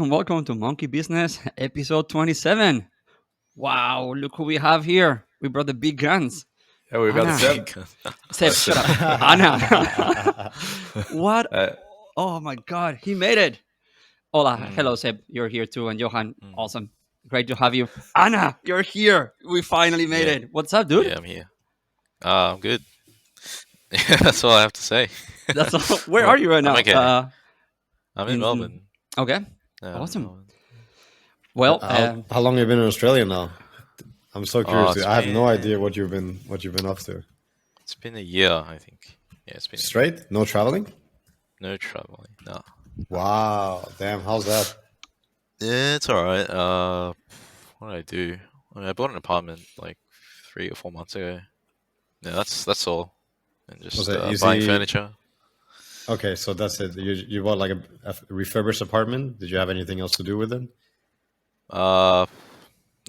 welcome to Monkey Business episode 27. Wow, look who we have here. We brought the big guns. Yeah, we got Ana. Ceb. Ceb, shut up. Ana. What? Oh my God, he made it. Hola, hello Ceb, you're here too, and Johan, awesome. Great to have you. Ana, you're here. We finally made it. What's up, dude? Yeah, I'm here. I'm good. Yeah, that's all I have to say. That's all. Where are you right now? I'm okay. I'm in Melbourne. Okay, Yeah, awesome. Well, how long have you been in Australia now? I'm so curious. it's I have no been- idea what you've been up to. It's been a year, I think. Yeah, it's been Straight? No traveling? no traveling. No. Wow. Damn, how's that? Yeah, it's alright. What did I do? I bought an apartment like 3 or 4 months ago. Yeah, that's all. And just Was it buying easy? furniture. Okay, so that's it. You bought like a refurbished apartment. Did you have anything else to do with it? No,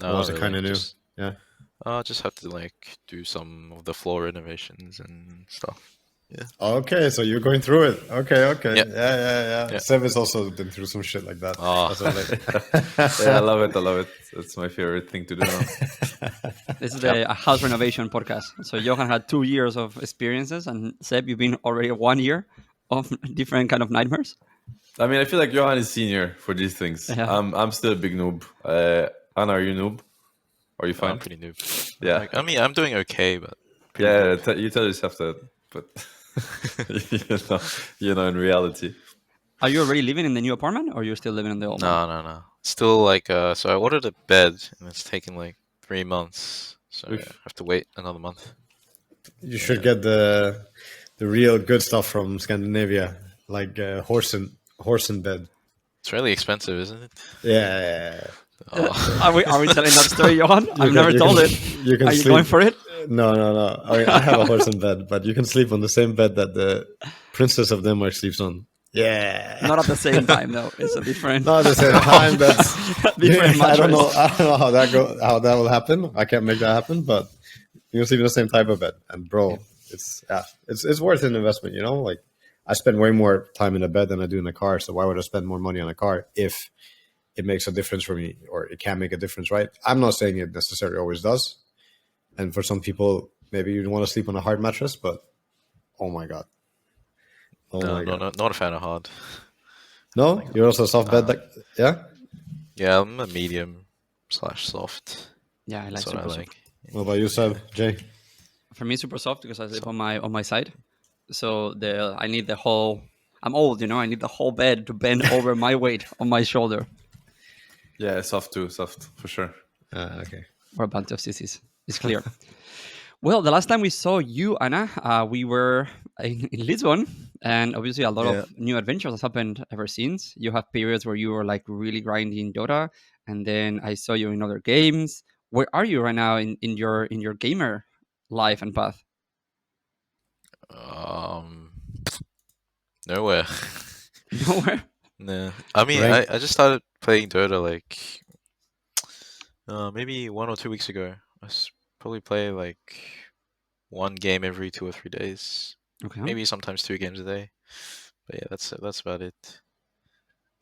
Or was it really, kind of new? just- Yeah. just have to like do some of the floor renovations and stuff. Okay, so you're going through it. Okay. Yeah. Yeah. Yeah. Seb has also been through some shit like that. Oh. That's what I Yeah, I love it. It's my favorite thing to do now. this is the house renovation podcast. So Johan had 2 years of experiences, and Seb, you've been already 1 year of different kind of nightmares. I mean, I feel like Johan is senior for these things. Yeah. I'm still a big noob. Anna, are you noob? Are you I'm fine? pretty new. Yeah. Like, I mean, I'm doing okay, but Yeah, you tell yourself that, but in reality. Are you already living in the new apartment, or you're still living in the old one? no. Still like so I ordered a bed and it's taken like 3 months. So I Oof. have to wait another month. You should get the real good stuff from Scandinavia, like horse and bed. It's really expensive, isn't it? Yeah. Oh. Are we telling that story, Johan? I've can- never you told can- it. You can Are you sleep. going for it? No. I mean, I have a horse in bed, but you can sleep on the same bed that the Princess of Denmark sleeps on. Yeah. Not at the same time, though. It's a different. Not at the same time. That's Different I don't know. mattress. I don't know how that will happen. I can't make that happen. But you can sleep in the same type of bed. And bro, it's worth an investment. Like I spend way more time in a bed than I do in a car. So why would I spend more money on a car if it makes a difference for me, or it can make a difference, right? I'm not saying it necessarily always does. And for some people, maybe you want to sleep on a hard mattress, but oh my god. Oh my god. No, not a fan of hard. No? You're also a soft bed? Yeah? Yeah, I'm a medium / soft. Yeah, I like That's what I super like. soft. What about you, Seb? Jay? For me, super soft because I sleep on my side. So I need the whole. I'm old, I need the whole bed to bend over my weight on my shoulder. Yeah, soft for sure. Okay. Or a bunch of sissies. It's clear. Well, the last time we saw you, Ana, we were in Lisbon, and obviously a lot of new adventures has happened ever since. You have periods where you were like really grinding Dota, and then I saw you in other games. Where are you right now in your gamer life and path? Nowhere. Nowhere. No. I mean, Right. I just started playing Dota like maybe 1 or 2 weeks ago. Probably play like 1 game every 2 or 3 days. Okay. Maybe sometimes 2 games a day. But yeah, that's about it.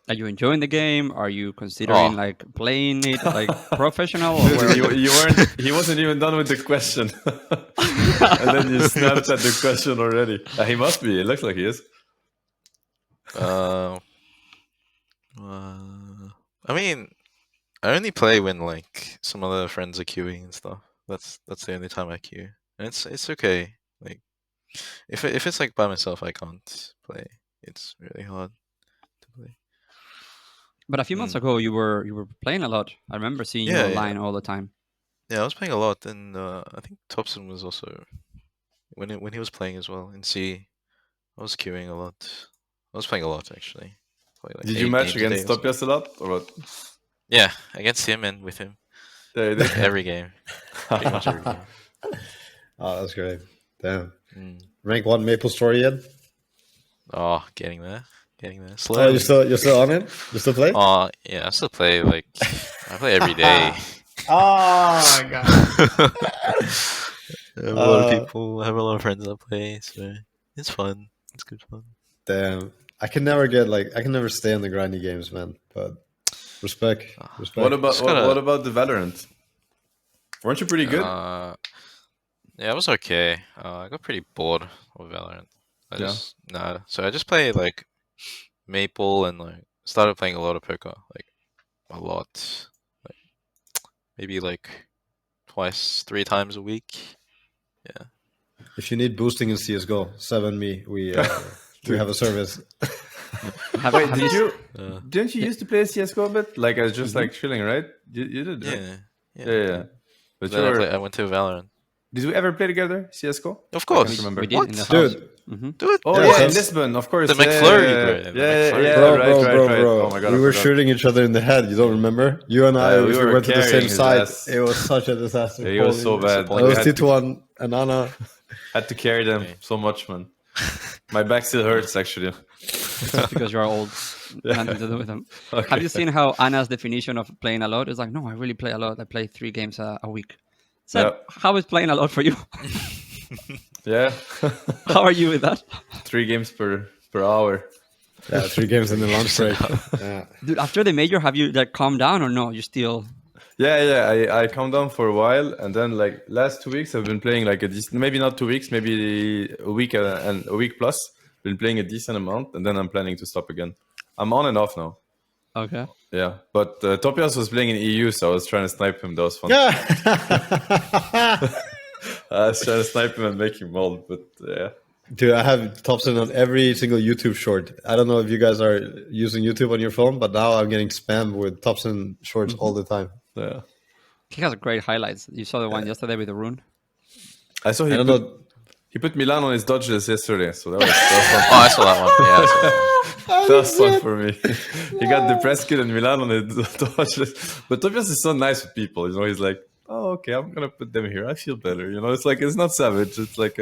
Are you enjoying the game? Are you considering Oh. like playing it like professional? Or where are Dude, you? you weren't. He wasn't even done with the question, and then you snapped at the question already. He must be. It looks like he is. I mean, I only play when like some other friends are queuing and stuff. That's the only time I queue, and it's okay. Like if it's like by myself, I can't play. It's really hard to play. But a few months ago, you were playing a lot. I remember seeing you Yeah, online all the time. Yeah, I was playing a lot, and I think Thompson was also when he was playing as well in C. I was queuing a lot. I was playing a lot actually. Played, like, Did you 8 match games a day against or something. Topias a lot, or what? Yeah, against him and with him. Yeah, you did. Every game. Pretty much every game. Oh, that's great. Damn. Mm. Rank 1 Maple Story yet? Oh, getting there. Oh, Slowly. you're still on it? You still play? Oh, yeah, I still play like I play every day. Oh my god. I have a lot of people. I have a lot of friends that play, so it's fun. It's good fun. Damn. I can never stay on the grindy games, man. But Respect. What about Just gotta- what about the Valorant? Weren't you pretty good? Yeah, it was okay. I got pretty bored with Valorant. Yeah. So I just play like Maple and like started playing a lot of poker, like a lot, like maybe like twice, 3 times a week. Yeah. If you need boosting in CS:GO, Ceb and me, we have a service. Wait, have did you? Uh, Didn't you used to play CS:GO a bit? Like as just like chilling, right? You did, right? Yeah. But Then I went to Valorant. did we ever play together CS:GO? Of I course. can't remember. We did in the What? house. Dude, Dude. Oh Yeah, yeah, in that's- Lisbon, of course. The McFlurry, yeah, bro. yeah, The yeah, McFlurry. yeah, bro, right. bro. Oh my god, we I were forgot. shooting each other in the head. You don't remember? You and I, we if we were went to the carrying same his site, ass. it was such a disaster. It was so bad. I was I had to- 2-1 and Ana. Had to carry them so much, man. My back still hurts actually. Just because you're old. Nothing to do with them. Okay. Have you seen how Anna's definition of playing a lot is like, no, I really play a lot. I play 3 games a week. So Yeah. how is playing a lot for you? Yeah. How are you with that? 3 games per hour. Yeah, 3 games in the lunch break. Yeah. Dude, after the major, have you like calmed down or no? You still... Yeah. I calmed down for a while, and then like last 2 weeks I've been playing like maybe not 2 weeks, maybe a week and a week plus. Been playing a decent amount, and then I'm planning to stop again. I'm on and off now. Okay. Yeah, but Topias was playing in EU, so I was trying to snipe him. That was fun. Yeah. I was trying to snipe him and make him mold, but yeah. Dude, I have Thompson on every single YouTube short. I don't know if you guys are using YouTube on your phone, but now I'm getting spammed with Thompson shorts all the time. Yeah. He has great highlights. You saw the one yesterday with the rune. I saw I don't know. he put Milan on his dodge list yesterday, so that was fun. Oh, I saw that one. Yeah, I saw that one. That was fun for me. He got the press kit and Milan on his dodge list. But Topias is so nice with people, you know. He's like, oh, okay, I'm gonna put them here. I feel better, you know. It's like it's not savage. It's like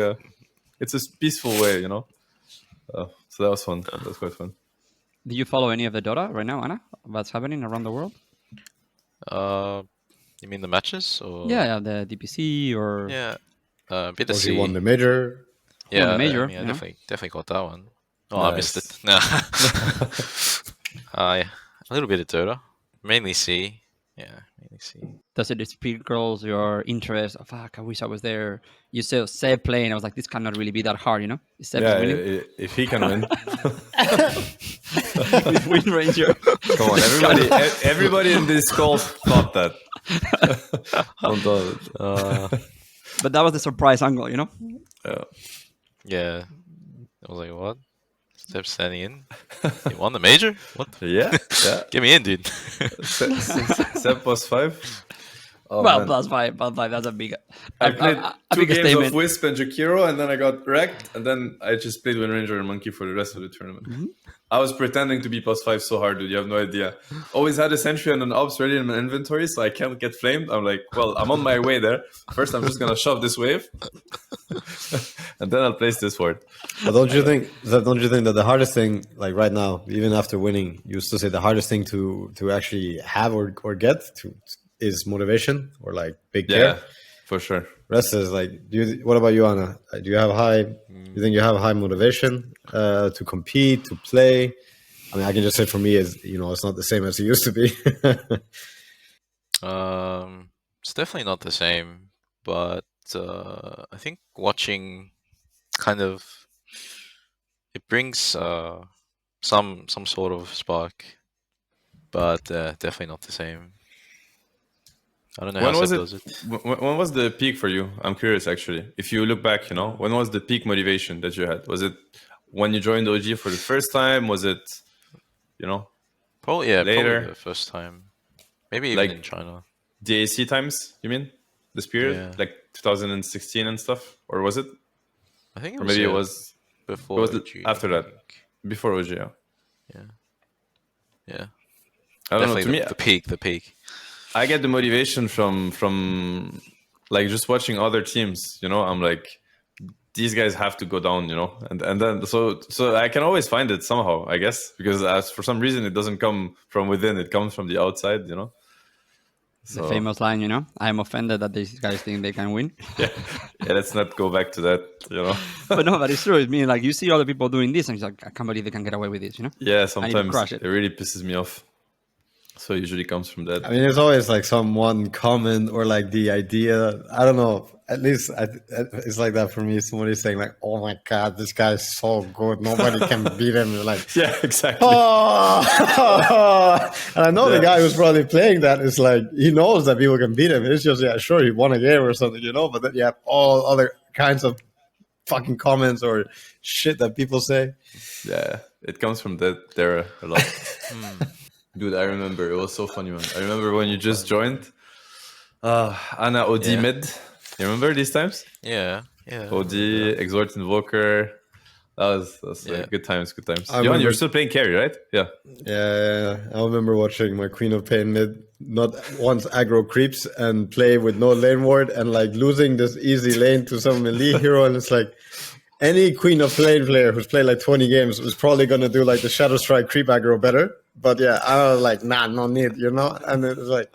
it's a peaceful way, you know. So that was fun. That was quite fun. Do you follow any of the Dota right now, Anna? What's happening around the world? You mean the matches or? Yeah, the DPC or... Yeah. Bit of OG C. won the major. Yeah, the major, I mean, I yeah. definitely got that one. Oh, I missed it. No. Yeah. A little bit of Dota. Mainly C. Yeah, mainly C. Does it speak girls your interest? Oh, fuck, I wish I was there. You saw Ceb playing. I was like, this cannot really be that hard, you know? Ceb Yeah, is winning. if he can win. With Wind Ranger. Come on, everybody in this call thought that. Don't thought it. But that was the surprise angle, you know? Yeah. Yeah. I was like, what? Step standing in? You won the major? What? Yeah. Get me in, dude. Ceb plus 5. Oh, well, man. +5, +5. That's a big... I played a 2 big games statement. of Wisp and Jakiro, and then I got wrecked, and then I just played Wind Ranger and Monkey for the rest of the tournament. Mm-hmm. I was pretending to be +5 so hard, dude. You have no idea. Always had a sentry and an ops ready in my inventory, so I can't get flamed. I'm like, well, I'm on my way there. First, I'm just gonna shove this wave, and then I'll place this ward. But don't you think that the hardest thing, like right now, even after winning, you used to say the hardest thing to actually have or get is motivation or like big Yeah, care. for sure. Rest is like, what about you, Anna? Do you have you think you have high motivation to compete, to play? I mean, I can just say for me, it's not the same as it used to be. It's definitely not the same, but I think watching kind of it brings some sort of spark, but definitely not the same. I don't know When how was Ceb it? does it. When was the peak for you? I'm curious, actually. If you look back, when was the peak motivation that you had? Was it when you joined OG for the first time? Was it, Probably later? probably the first time. Maybe even Like- in China. DAC times? You mean this period, Yeah. like 2016 and stuff, or was it? I think it Or was, maybe it yeah, was before was it OG, after I that? think. Before OG. Yeah. Yeah, I don't know. definitely To me, the peak. I get the motivation from like just watching other teams. I'm like, these guys have to go down, and then so I can always find it somehow, I guess, because for some reason it doesn't come from within; it comes from the outside, The famous line, I'm offended that these guys think they can win. Yeah, let's not go back to that, But no, but it's true. It's mean, like, you see other people doing this, and it's like, I can't believe they can get away with this, Yeah, crush sometimes it. it really pisses me off. So it usually comes from that. I mean, there's always like someone comment or like the idea. I don't know. At least it's like that for me. Somebody saying like, "Oh my god, this guy is so good. Nobody can beat him." You're like, Yeah, exactly. oh. And I know the guy who's probably playing that is like, he knows that people can beat him. It's just, yeah, sure, he won a game or something, you know. But then you have all other kinds of fucking comments or shit that people say. Yeah, it comes from that there a lot. Dude, I remember. It was so funny, man. I remember when you just joined. Ana OG mid. You remember these times? Yeah. OG, Exhort Invoker. That was good times, good times. Johan, you're still playing carry, right? Yeah. Yeah. I remember watching my Queen of Pain mid not once aggro creeps and play with no lane ward and like losing this easy lane to some elite hero. And it's like any Queen of Pain player who's played like 20 games was probably going to do like the Shadow Strike creep aggro better. But yeah, I was like, nah, no need, you know? And it was like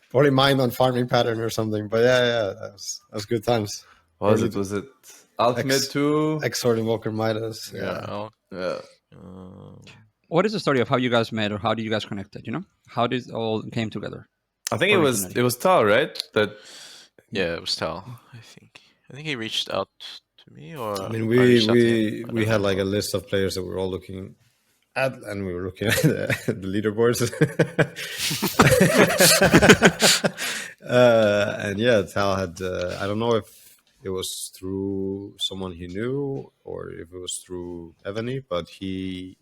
probably mind on farming pattern or something. But yeah, that was good times. Was it Ultimate 2? Exhort Invoker Midas. Yeah. What is the story of how you guys met, or how did you guys connected? You know, how did it all came together? I think it was Tal, right? It was Tal. I think he reached out to me, or I mean, we had like a list of players that we were all looking at, and we were looking at the leaderboards. And yeah, Tal had I don't know if it was through someone he knew or if it was through Ebony, but I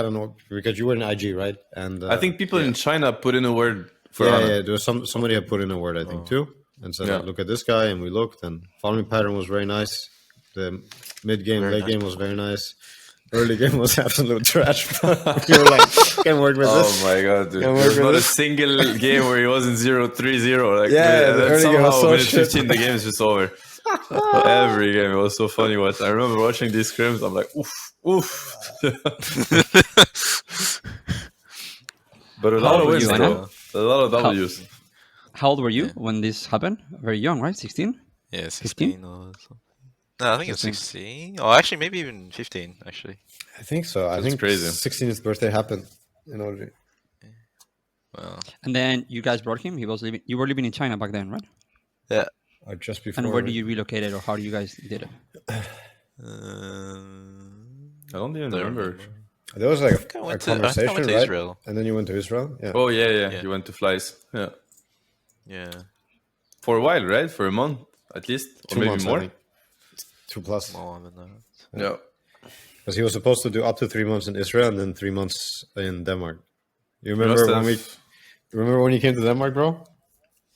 don't know, because you were in IG, right? And I think people in China put in a word for there was somebody had put in a word, I think, too, and said, look at this guy, and we looked, and farming pattern was very nice. The mid game, late game was very nice. Early game was absolute trash. You were like, can't work with this. Oh my god, dude. There's not a single game where he wasn't 0-3-0. Like, the early game was so shit. 15, the game is just over. Every game, it was so funny. I remember watching these scrims, I'm like, oof. But a lot of wins, though. A lot of W's. How old were you when this happened? Very young, right? 16? Yeah, 16 or something. No, I think it's 16. Oh, actually, maybe even 15, actually. I think so. I think crazy. 16th birthday happened in OG. Well, and then you guys brought him. You were living in China back then, right? Yeah. Or just before. And where did you relocate it, or how do you guys did it? I don't even remember. There was like a conversation, I went to right? Israel. And then you went to Israel? Yeah. Oh, yeah. You went to Flies. Yeah. Yeah. For a while, right? For a month, at least? Or 2 maybe months, more? 2+. More than that. Yeah. Because he was supposed to do up to 3 months in Israel and then 3 months in Denmark. You remember when you came to Denmark, bro?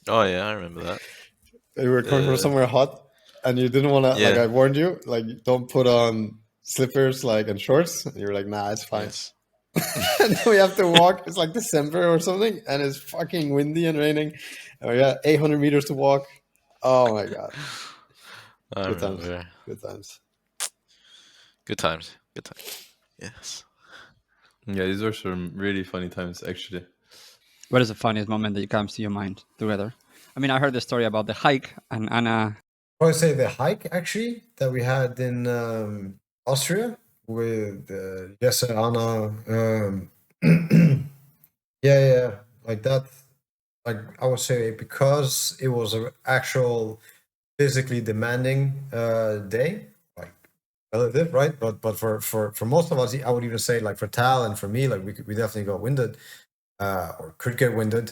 Oh, yeah, I remember that. You were coming from somewhere hot and you didn't want to, like I warned you, like don't put on slippers like and shorts. And you were like, nah, it's fine. Yes. And then we have to walk. It's like December or something, and it's fucking windy and raining. And we got 800 meters to walk. Oh my god! Good times. Good times. Yes. Yeah, these were some really funny times, actually. What is the funniest moment that comes to your mind together? I mean, I heard the story about the hike and Ana. I would say the hike actually that we had in Austria with Jesse, Anna. Like that. Like I would say, because it was an actual physically demanding day, like relative, right? But for most of us, I would even say, like for Tal and for me, like we definitely got winded or could get winded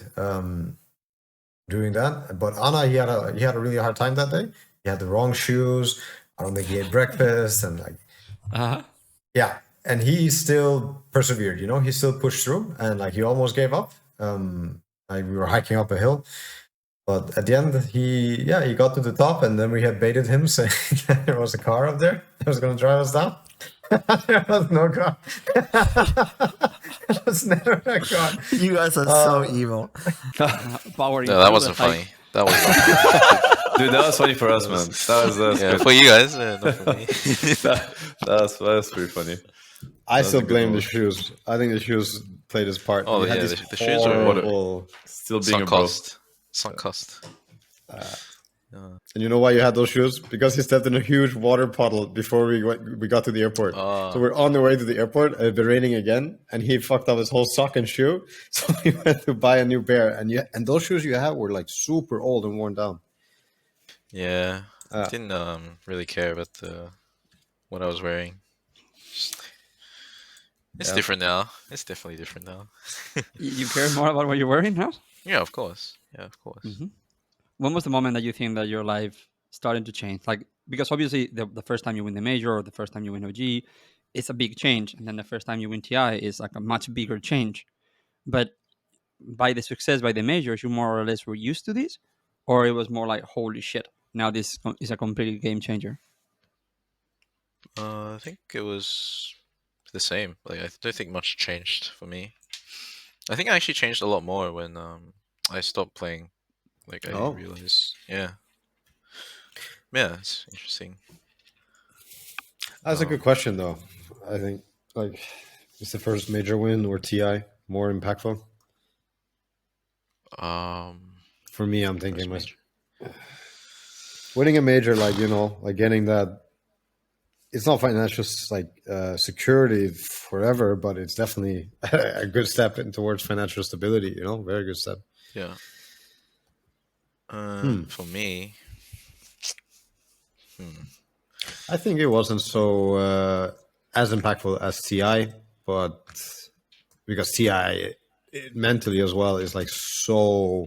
doing that. But Anna, he had a really hard time that day. He had the wrong shoes. I don't think he ate breakfast, and like yeah, and he still persevered. You know, he still pushed through, and like he almost gave up. Like we were hiking up a hill, but at the end he got to the top, and then we had baited him saying that there was a car up there that was going to drive us down. There was no car. There was never a car. You guys are so evil. Powering No, that wasn't funny. That was not funny. Dude, that was funny for us, man. That was for you guys, not for me. that was pretty funny. I still blame the shoes. I think the shoes played his part. Oh, yeah, the shoes are still being a bro. Sunk cost. And you know why you had those shoes? Because he stepped in a huge water puddle before we got to the airport. So we're on the way to the airport. It had been raining again, and he fucked up his whole sock and shoe. So he went to buy a new pair. And those shoes you had were like super old and worn down. Yeah, I didn't really care about what I was wearing. It's different now. It's definitely different now. You care more about what you're wearing now? Yeah, of course. Mm-hmm. When was the moment that you think that your life started to change? Like, because obviously the first time you win the major or the first time you win OG, it's a big change. And then the first time you win TI is like a much bigger change. But by the success, by the majors, you more or less were used to this? Or it was more like, holy shit, now this is a complete game changer? I think it was the same. Like, I don't think much changed for me. I think I actually changed a lot more when I stopped playing. Like, I realized, yeah, it's interesting. That's a good question, though. I think, like, is the first major win or TI more impactful? For me, I'm thinking like winning a major, like, you know, like getting that. It's not financial like security forever, but it's definitely a good step towards financial stability. You know, very good step. Yeah. For me, I think it wasn't so as impactful as TI, but because TI mentally as well is like so.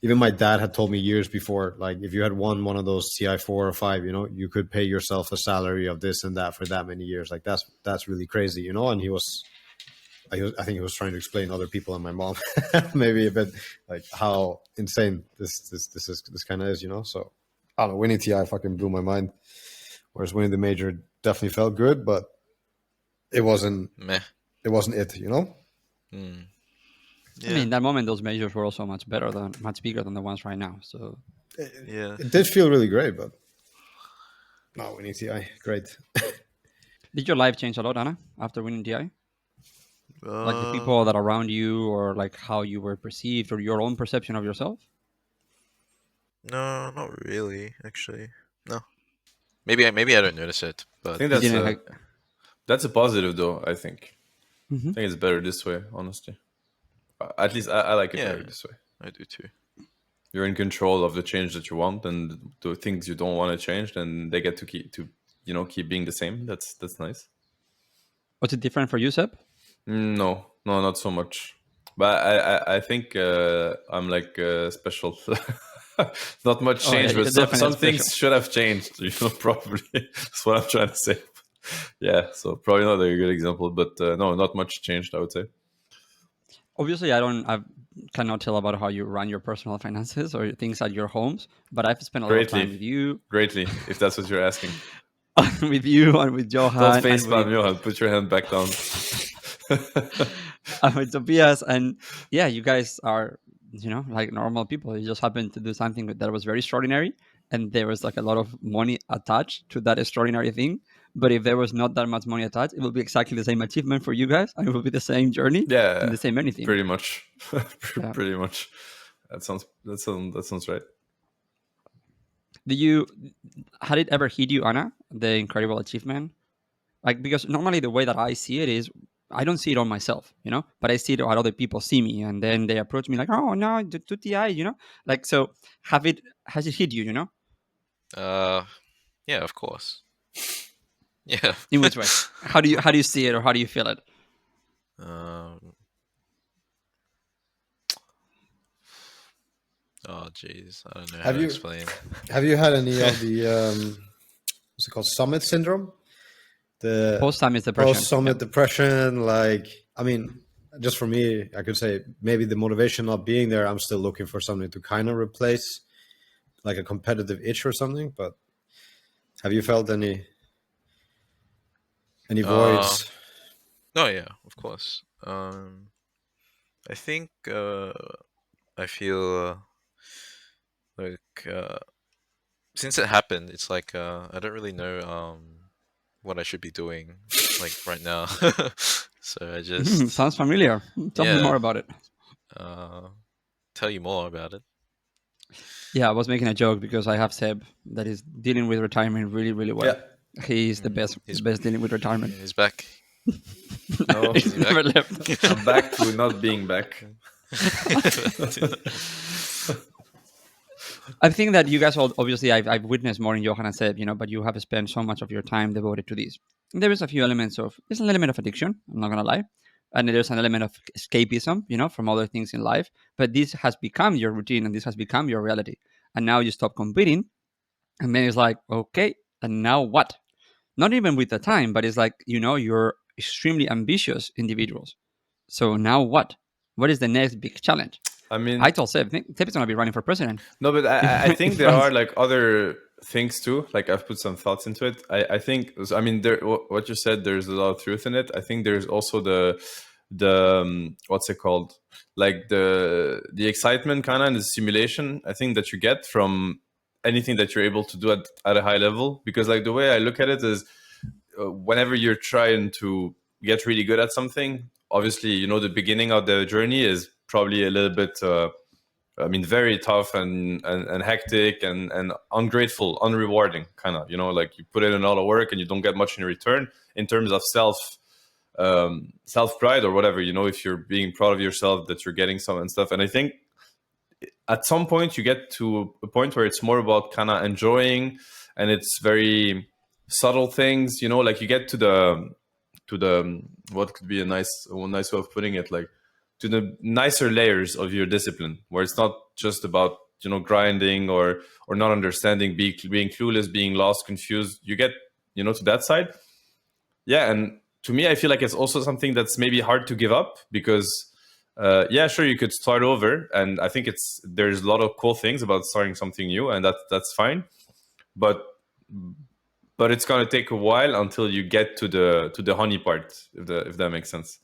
Even my dad had told me years before, like if you had won one of those TI 4 or 5, you know, you could pay yourself a salary of this and that for that many years. Like that's really crazy, you know. And I think he was trying to explain other people and my mom maybe a bit like how insane this kind of is, you know. So I don't know, winning TI fucking blew my mind. Whereas winning the major definitely felt good, but it wasn't it, you know. Yeah. I mean, in that moment, those majors were also much bigger than the ones right now. So it did feel really great, but no, winning TI, great. Did your life change a lot, Ana, after winning TI? Like the people that are around you, or like how you were perceived, or your own perception of yourself? No, not really. Actually, no. Maybe I don't notice it, but I think that's a positive, though. I think. I think it's better this way, honestly. At least I like it better this way. I do too. You're in control of the change that you want, and the things you don't want to change, then they get to keep being the same. That's nice. Was it different for you, Ceb? No, not so much. But I think I'm like special. Not much change, but some things should have changed. You know, probably that's what I'm trying to say. Yeah, so probably not a good example, but no, not much changed, I would say. Obviously, I cannot tell about how you run your personal finances or things at your homes, but I've spent a lot of time with you. Greatly, if that's what you're asking. With you and with Johan. Don't facepalm, Johan. Put your hand back down. And with Tobias, and yeah, you guys are, you know, like normal people. You just happened to do something that was very extraordinary, and there was like a lot of money attached to that extraordinary thing. But if there was not that much money attached, it will be exactly the same achievement for you guys, and it will be the same journey, and the same anything. Pretty much, pretty much. That sounds right. Had it ever hit you, Ana, the incredible achievement? Like, because normally the way that I see it is, I don't see it on myself, you know, but I see it how other people see me, and then they approach me like, "Oh no, do TI," you know, like, so has it hit you, you know? Yeah, of course. Yeah. In which way? How do you see it, or how do you feel it? Oh jeez, I don't know how to explain. Have you had any of the what's it called, summit syndrome? The post-summit depression. Post-summit depression, like, I mean, just for me, I could say maybe the motivation not being there, I'm still looking for something to kind of replace, like a competitive itch or something. But have you felt any voids? No, yeah, of course. I think I feel like since it happened, it's like I don't really know what I should be doing like right now. So I just sounds familiar. Tell me more about it. Tell you more about it. Yeah, I was making a joke because I have Ceb that is dealing with retirement really, really well. Yeah. He's the best dealing with retirement. He's back. No, He's never left. I'm back to not being back. I think that you guys all, obviously, I've witnessed more in Johan and Ceb, but you have spent so much of your time devoted to this. And there is a few elements there's an element of addiction, I'm not going to lie. And there's an element of escapism, from other things in life. But this has become your routine and this has become your reality. And now you stop competing. And then it's like, okay, and now what? Not even with the time, but it's like, you're extremely ambitious individuals. So now what? What is the next big challenge? I mean, I told Ceb is going to be running for president. No, but I think there are like other things too. Like I've put some thoughts into it. I think, I mean, what you said, there's a lot of truth in it. I think there's also the what's it called? Like the excitement kind of and the simulation, I think, that you get from anything that you're able to do at a high level. Because like the way I look at it is whenever you're trying to get really good at something, obviously, the beginning of the journey is probably a little bit, very tough and hectic and ungrateful, unrewarding, kind of, like you put in a lot of work and you don't get much in return in terms of self pride or whatever, if you're being proud of yourself that you're getting some and stuff. And I think at some point you get to a point where it's more about kind of enjoying, and it's very subtle things, like you get to the what could be a nice way of putting it, like to the nicer layers of your discipline, where it's not just about grinding or not understanding, being clueless, being lost, confused. You get to that side. Yeah, and to me, I feel like it's also something that's maybe hard to give up, because sure, you could start over, and I think there's a lot of cool things about starting something new, and that's fine, but it's gonna take a while until you get to the honey part, if that makes sense.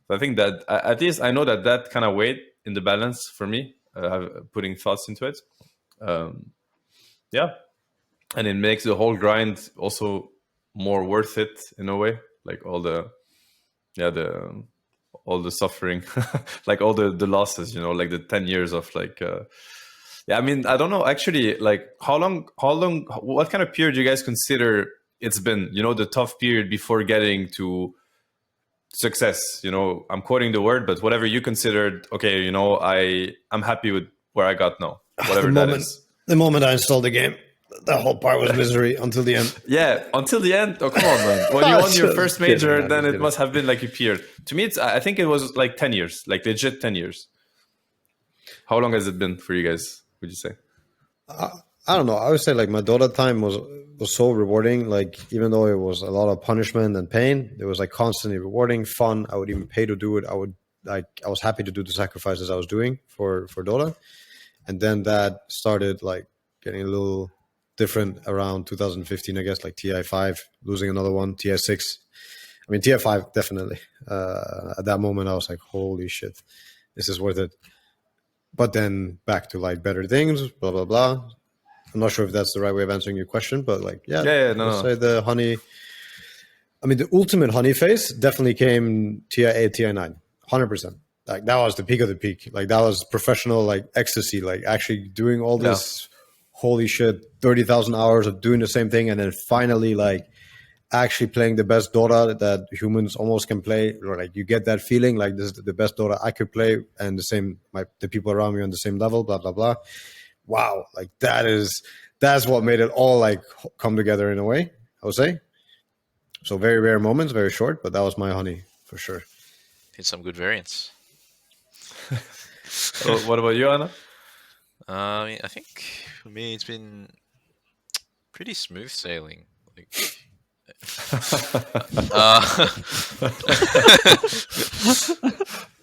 So I think that at least I know that kind of weight in the balance for me, putting thoughts into it, and it makes the whole grind also more worth it in a way, like all the suffering, like all the losses, like the 10 years of like I mean, I don't know actually, like how long what kind of period do you guys consider it's been, the tough period before getting to success? I'm quoting the word, but whatever you considered, okay, I'm happy with where I got now, whatever that is. The moment I installed the game, the whole part was misery until the end. Yeah, until the end. Oh, come on, man. When you won your first major, then it must have been like a period. To me, I think it was like 10 years, like legit 10 years. How long has it been for you guys, would you say? I don't know. I would say like my Dota time was so rewarding. Like even though it was a lot of punishment and pain, it was like constantly rewarding, fun. I would even pay to do it. I was happy to do the sacrifices I was doing for Dota. And then that started like getting a little different around 2015, I guess, like TI5, losing another one, TI6. I mean, TI5, definitely. At that moment, I was like, holy shit, this is worth it. But then back to like better things, blah, blah, blah. I'm not sure if that's the right way of answering your question, but like, say the honey. I mean, the ultimate honey phase definitely came TI8, TI9, 100%. Like that was the peak of the peak. Like that was professional, like ecstasy, like actually doing all this holy shit, 30,000 hours of doing the same thing. And then finally, like actually playing the best Dota that humans almost can play. Or like you get that feeling like this is the best Dota I could play. And the people around me on the same level, blah, blah, blah. Wow. Like that's what made it all like come together in a way, I would say. So very rare moments, very short, but that was my honey for sure. Hit some good variants. So what about you, Ana? I think for me it's been pretty smooth sailing. Like,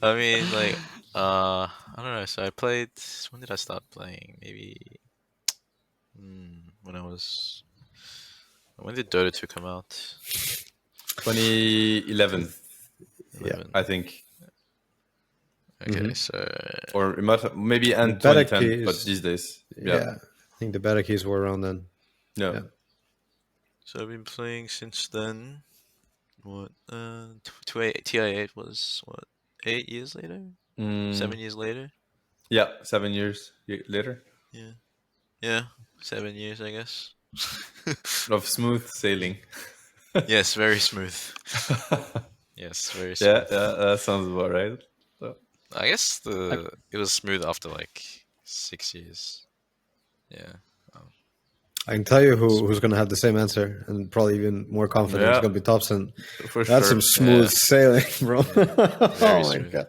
I mean, like, I don't know. So I played. When did I start playing? Maybe when did Dota 2 come out? 2011. Yeah, I think. Okay, so or it might maybe end 2010, but these days, I think the beta keys were around then. Yeah. So I've been playing since then. What? TI8 was what? 8 years later? 7 years later? Yeah, 7 years later. Yeah. Yeah, 7 years, I guess. Of smooth sailing. Yes, very smooth. Yes, very Yeah, smooth. yeah, that sounds about right. I guess it was smooth after like 6 years. Yeah. I can tell you who's going to have the same answer and probably even more confident. It's Yeah, going to be Thompson. for That's sure. some smooth Yeah. sailing, bro. Very Oh my smooth. god.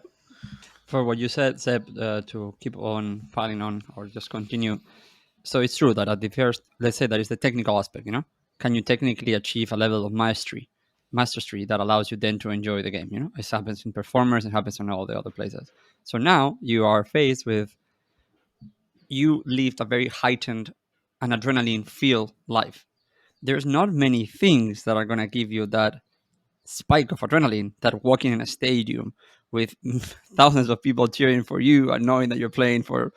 For what you said, Ceb, to keep on piling on or just continue. So it's true that at the first, let's say that is the technical aspect, you know? Can you technically achieve a level of mastery that allows you then to enjoy the game, you know? It happens in performers, it happens in all the other places. So now you are faced with, you lived a very heightened and adrenaline filled life. There's not many things that are going to give you that spike of adrenaline that walking in a stadium with thousands of people cheering for you and knowing that you're playing for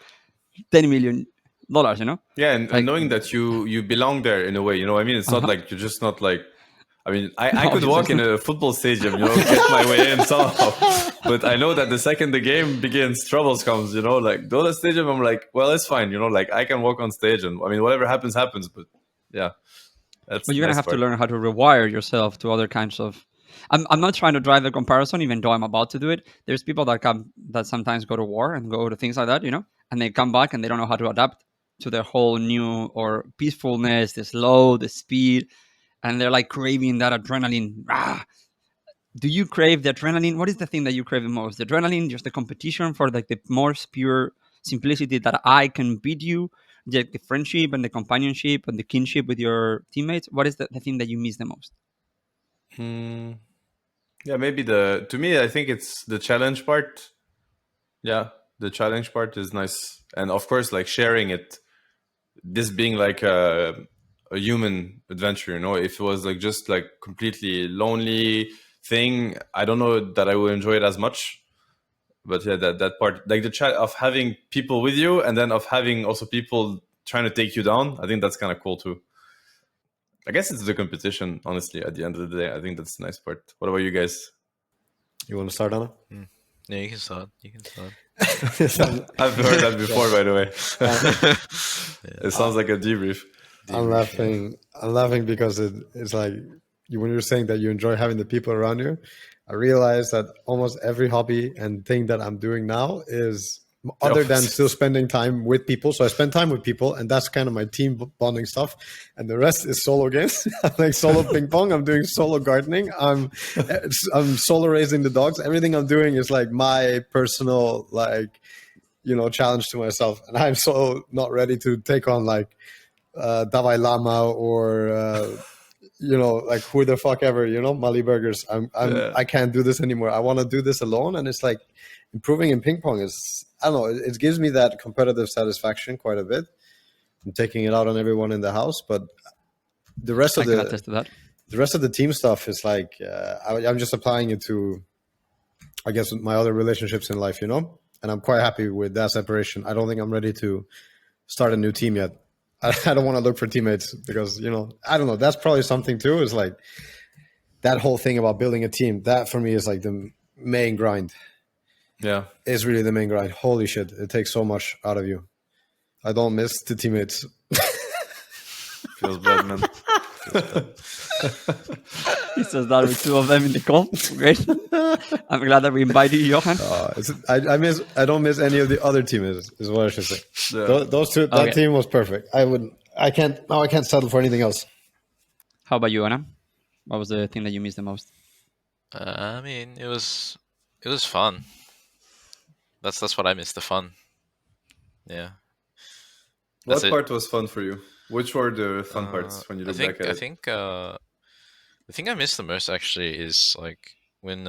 $10 million, you know? Yeah, and Like, knowing that you belong there in a way, you know what I mean? It's not like you're just not like, I mean, I could walk in a football stadium, you know, get my way in somehow. But I know that the second the game begins, troubles comes, you know, like Dota Stadium, I'm like, well, it's fine, you know, like I can walk on stage and I mean, whatever happens, happens. But yeah, that's but the you're gonna nice have to part. learn how to rewire yourself to other kinds of. I'm not trying to drive the comparison, even though I'm about to do it. There's people that sometimes go to war and go to things like that, you know, and they come back and they don't know how to adapt to their whole new or peacefulness, the slow, the speed, and they're like craving that adrenaline. Rah! Do you crave the adrenaline? What is the thing that you crave the most? The adrenaline, just the competition for like the more pure simplicity that I can beat you, the friendship and the companionship and the kinship with your teammates. What is the thing that you miss the most? Hmm. Yeah, maybe to me, I think it's the challenge part. Yeah, the challenge part is nice. And of course, like sharing it, this being like a human adventure, you know, if it was like just like completely lonely thing, I don't know that I would enjoy it as much. But yeah, that part, like the chat of having people with you and then of having also people trying to take you down, I think that's kind of cool too. I guess it's the competition, honestly, at the end of the day. I think that's the nice part. What about you guys? You want to start, Anna? Yeah, you can start. You can start. I've heard that before, by the way. Yeah. It sounds like a debrief. I'm laughing. I'm laughing because it's like when you're saying that you enjoy having the people around you. I realize that almost every hobby and thing that I'm doing now is other than still spending time with people. So I spend time with people, and that's kind of my team bonding stuff. And the rest is solo games. I'm like solo ping pong. I'm doing solo gardening. I'm solo raising the dogs. Everything I'm doing is like my personal challenge to myself. And I'm so not ready to take on like Dalai Lama or like who the fuck ever, Mali Burgers. I can't do this anymore. I want to do this alone, and it's like improving in ping pong is, I don't know, it gives me that competitive satisfaction quite a bit. I'm taking it out on everyone in the house, but the rest of I can attest to that. The rest of the team stuff is like I'm just applying it to, I guess, my other relationships in life, and I'm quite happy with that separation. I don't think I'm ready to start a new team yet. I don't want to look for teammates because, I don't know. That's probably something too, is like that whole thing about building a team. That for me is like the main grind. Yeah. It's really the main grind. Holy shit. It takes so much out of you. I don't miss the teammates. Feels bad, man. He says that with two of them in the call. Great. I'm glad that we invited you, Johan. I don't miss any of the other teams, is what I should say. Yeah. Those two, that team was perfect. I can't settle for anything else. How about you, Anna? What was the thing that you missed the most? I mean, it was fun. That's what I missed, the fun. Yeah. What part was fun for you? Which were the fun parts when you look back at it? I think the thing I miss the most actually is like when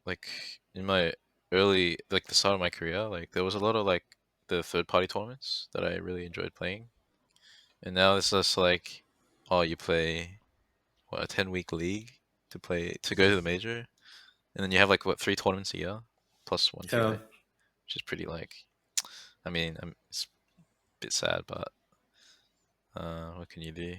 like in my early, like the start of my career, like there was a lot of like the third-party tournaments that I really enjoyed playing, and now it's just like, oh, you play a 10-week league to go to the major, and then you have like 3 tournaments a year plus 1 TI, which is pretty like, I mean, it's a bit sad, but what can you do?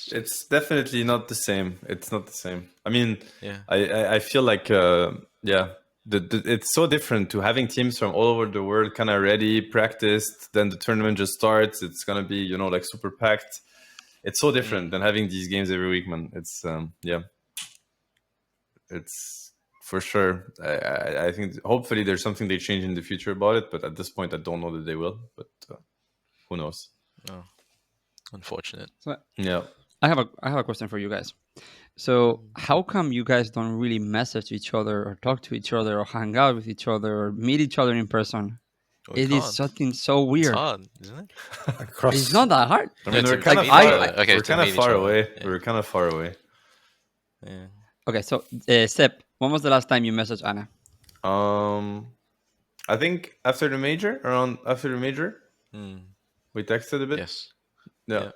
It's definitely not the same. It's not the same. I mean, yeah. I feel like, yeah, it's so different to having teams from all over the world kind of ready, practiced. Then the tournament just starts. It's gonna be like super packed. It's so different than having these games every week, man. It's it's for sure. I think hopefully there's something they change in the future about it, but at this point I don't know that they will. But who knows? Oh, unfortunate. So Yeah. I have a question for you guys. So how come you guys don't really message each other or talk to each other or hang out with each other or meet each other in person? We It is can't. something so It's weird. hard, isn't it? It's not that hard. I mean, Yeah, we're to kind of meet far, each other. Okay, we're to kind of meet each far other. away. Yeah. We're kind of far away. Yeah. Okay, so Ceb, when was the last time you messaged Ana? I think after the major, we texted a bit. Yes. Yeah. Yeah.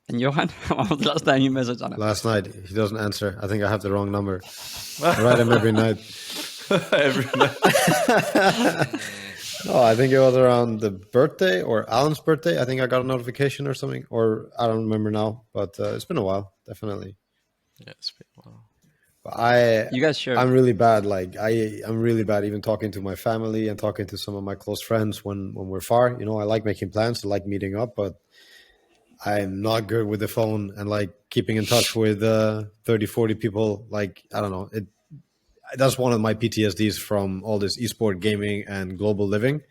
And Johan, when was the last time you messaged Ana? Last night, he doesn't answer. I think I have the wrong number. I write him every night. Every night. No, I think it was around the birthday or Alan's birthday. I think I got a notification or something, or I don't remember now. But it's been a while, definitely. Yeah, it's been a while. But You guys share. I'm really bad. Like I'm really bad even talking to my family and talking to some of my close friends when we're far. I like making plans, I like meeting up, but I'm not good with the phone and like keeping in touch with 30, 40 people. Like, I don't know. That's one of my PTSDs from all this esport gaming and global living.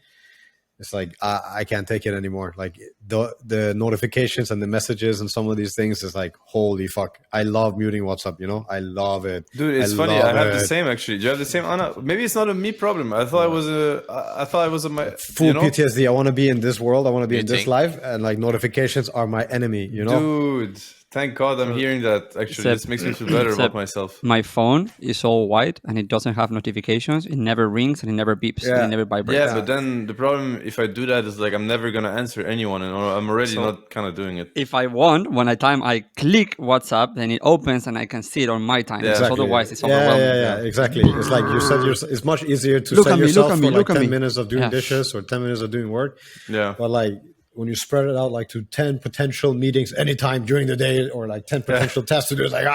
It's like I can't take it anymore. Like the notifications and the messages and some of these things is like, holy fuck. I love muting WhatsApp, I love it. Dude, it's funny. I have the same actually. Do you have the same, Anna? Maybe it's not a me problem. I thought it was my full PTSD. I want to be in this world. I want to be in this think? life, and like notifications are my enemy. Dude, thank God I'm hearing that. Actually, this makes me feel better about myself. My phone is all white and it doesn't have notifications. It never rings and it never beeps. And it never vibrates. Yeah, but then the problem if I do that is like I'm never gonna answer anyone, and I'm already not kind of doing it. If I want, when I click WhatsApp, then it opens and I can see it on my time. Yeah, exactly. Otherwise, it's overwhelming. Yeah, exactly. It's like you said, it's much easier to Look set at me, yourself look at me, for look like at 10 me. minutes of doing dishes or 10 minutes of doing work. Yeah. But like when you spread it out like to 10 potential meetings anytime during the day or like 10 potential tasks to do, it's like,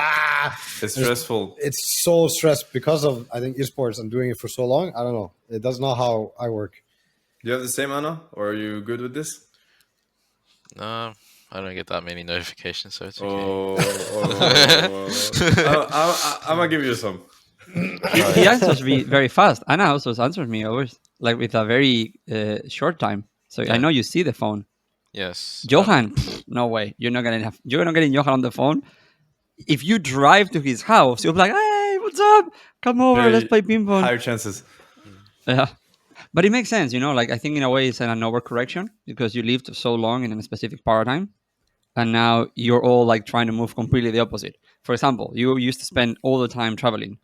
It's stressful. It's so stressed because of, I think, esports and doing it for so long. I don't know. That's not how I work. Do you have the same, Anna? Or are you good with this? No, I don't get that many notifications, so it's okay. I'm gonna give you some. He answers me very fast. Anna also answers me always like with a very short time. So I know you see the phone. Yes. Johan, no way. You're not getting Johan on the phone. If you drive to his house, you'll be like, "Hey, what's up? Come over, let's play ping pong." Higher chances. Yeah. But it makes sense, like I think in a way it's an overcorrection because you lived so long in a specific paradigm. And now you're all like trying to move completely the opposite. For example, you used to spend all the time traveling.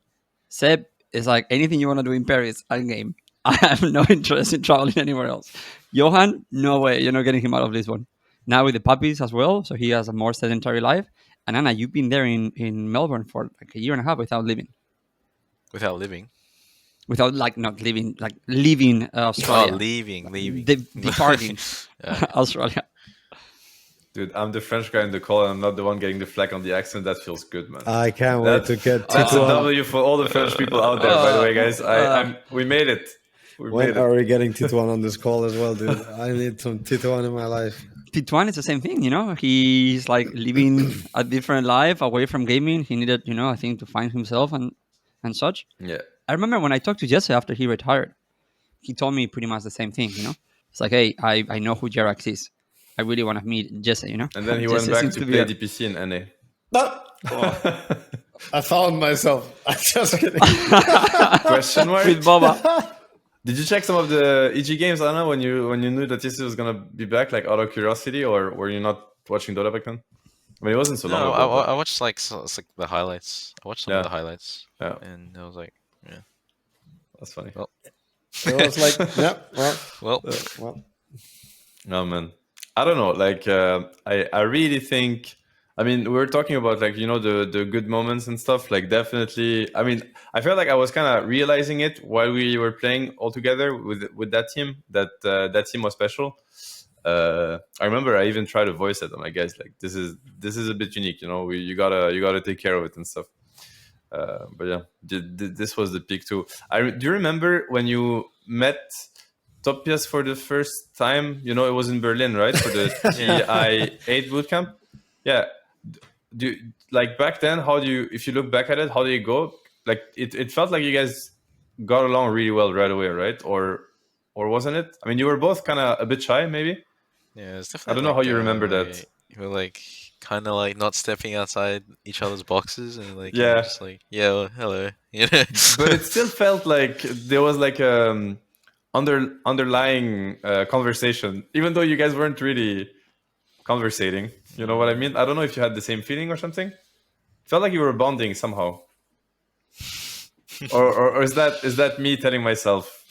Ceb is like anything you want to do in Paris, I'm game. I have no interest in traveling anywhere else. Johan, no way, you're not getting him out of Lisbon. Now with the puppies as well, so he has a more sedentary life. And Anna, you've been there in Melbourne for like a year and a half without living. Without living? Without like not living, like leaving Australia. Oh, leaving. Departing Australia. Dude, I'm the French guy in the call and I'm not the one getting the flag on the accent. That feels good, man. I can't wait to get That's Tito a on. W for all the French people out there, by the way, guys. We made it. When are we getting Tito on this call as well, dude? I need some Tito on in my life. Tituan is the same thing, He's like living a different life away from gaming. He needed, I think, to find himself and such. Yeah. I remember when I talked to Jesse after he retired, he told me pretty much the same thing, It's like, hey, I know who Jerax is. I really want to meet Jesse, And then he went back to play DPC in NA. I found myself. I'm just kidding. Question mark? with Boba. Did you check some of the EG games, Anna, when you knew that Jesse was gonna be back, like out of curiosity, or were you not watching Dota back then? I mean, it wasn't so long No, ago. I watched like the highlights. I watched some of the highlights. Yeah. And I was like, yeah. That's funny. Well, It was like, yeah, well. No, man. I don't know. Like, I really think. I mean, we were talking about like the good moments and stuff. Like, definitely. I mean, I felt like I was kind of realizing it while we were playing all together with that team. That team was special. I remember I even tried to voice it. I'm like, guys, like this is a bit unique. You gotta take care of it and stuff. But yeah, this was the peak too. Do you remember when you met Topias for the first time? You know, it was in Berlin, right? For the TI8 bootcamp. Yeah. Like back then, if you look back at it, how do you go? Like it felt like you guys got along really well right away, right? Or wasn't it? I mean, you were both kind of a bit shy, maybe. Yeah, it's definitely. I don't know how you remember that. You were like kind of like not stepping outside each other's boxes, and like yeah, you were just like well, hello, you know. But it still felt like there was like underlying conversation, even though you guys weren't really conversating. You know what I mean? I don't know if you had the same feeling or something. It felt like you were bonding somehow. or is that me telling myself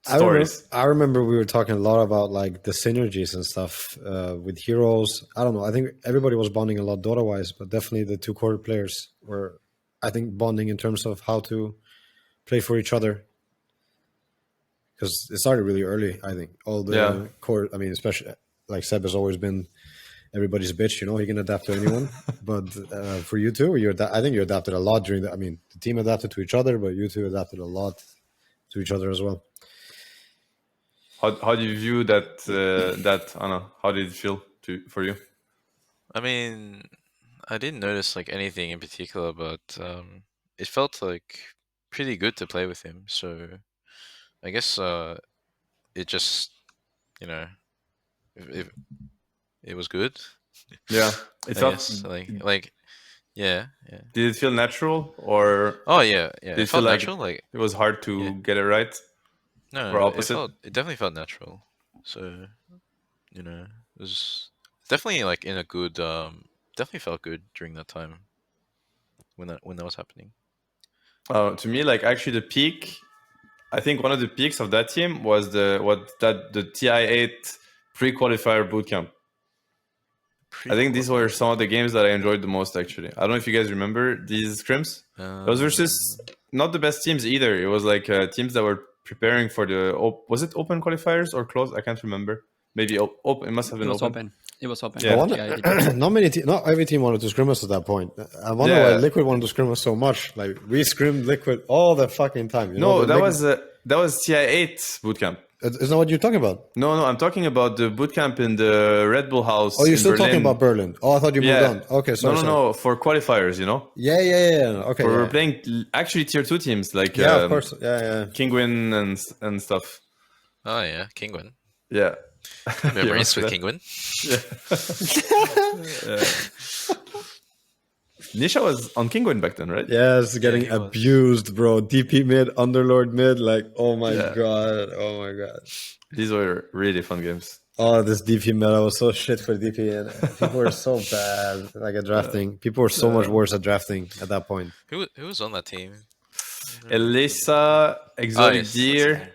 stories? I remember we were talking a lot about like the synergies and stuff with heroes. I don't know. I think everybody was bonding a lot Dota wise, but definitely the two core players were, I think, bonding in terms of how to play for each other. Because it started really early, I think. All the core, I mean, especially like Ceb has always been everybody's bitch, you know, he can adapt to anyone. But for you two, I think you adapted a lot during I mean, the team adapted to each other, but you two adapted a lot to each other as well. How do you view that Anna? How did it feel for you? I mean, I didn't notice like anything in particular, but it felt like pretty good to play with him. So I guess it just, you know, it was good. Yeah, it felt like yeah. Did it feel natural or? Oh yeah. Did it feel natural. Like it was hard to get it right? No, or opposite? It definitely felt natural. So, you know, it was definitely like in a good. Definitely felt good during that time when that was happening. To me, like actually the peak, I think one of the peaks of that team was the TI8 pre-qualifier bootcamp. I think these were some of the games that I enjoyed the most, actually. I don't know if you guys remember these scrims. Those versus not the best teams either. It was like teams that were preparing for was it open qualifiers or closed? I can't remember. Maybe open. It must have been open. It was open. Yeah. Not every team wanted to scrim us at that point. I wonder why Liquid wanted to scrim us so much. Like we scrimmed Liquid all the fucking time. That was TI8 bootcamp. Isn't that what you're talking about? No, I'm talking about the bootcamp in the Red Bull House. Oh, you're still talking about Berlin. Oh, I thought you moved on. Okay, sorry. No, for qualifiers, you know? Yeah. Okay. We're playing actually tier 2 teams like of course. Yeah. Kingwin and stuff. Oh yeah, Kingwin. Yeah. Memories with Kingwin. Nisha was on Kingwin back then, right? Yes, getting abused, bro. DP mid, Underlord mid, like, oh my god. These were really fun games. Oh, this DP meta was so shit for DP, and people were so bad, like at drafting. People were so much worse at drafting at that point. Who was on that team? Elisa, Exotic Deer,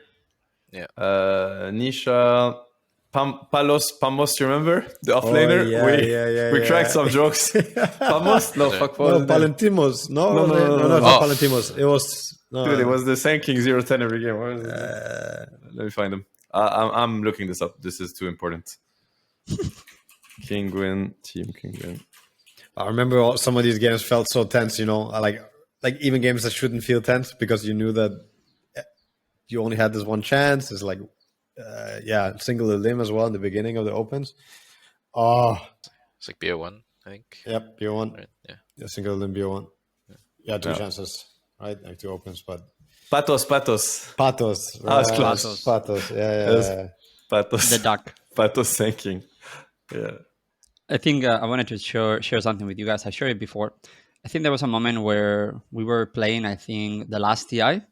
Nisha, Pamos, you remember? The offlaner? We cracked some jokes. Pamos? No, fuck. No, Palentimos. No, not Palentimos. It was... Dude, it was the same King 010 every game. What was it? Let me find them. I'm looking this up. This is too important. Kingwin, Team Kingwin. I remember some of these games felt so tense, you know, like even games that shouldn't feel tense because you knew that you only had this one chance. It's like, single limb as well in the beginning of the opens. It's like BO1, I think. Yep, BO1. Right, yeah, single limb BO1. Yeah, two chances, right? Like two opens, but Patos. Right? Patos. Yeah. Patos. The duck. Patos thanking. Yeah. I think I wanted to share something with you guys. I shared it before. I think there was a moment where we were playing, I think, the last TI,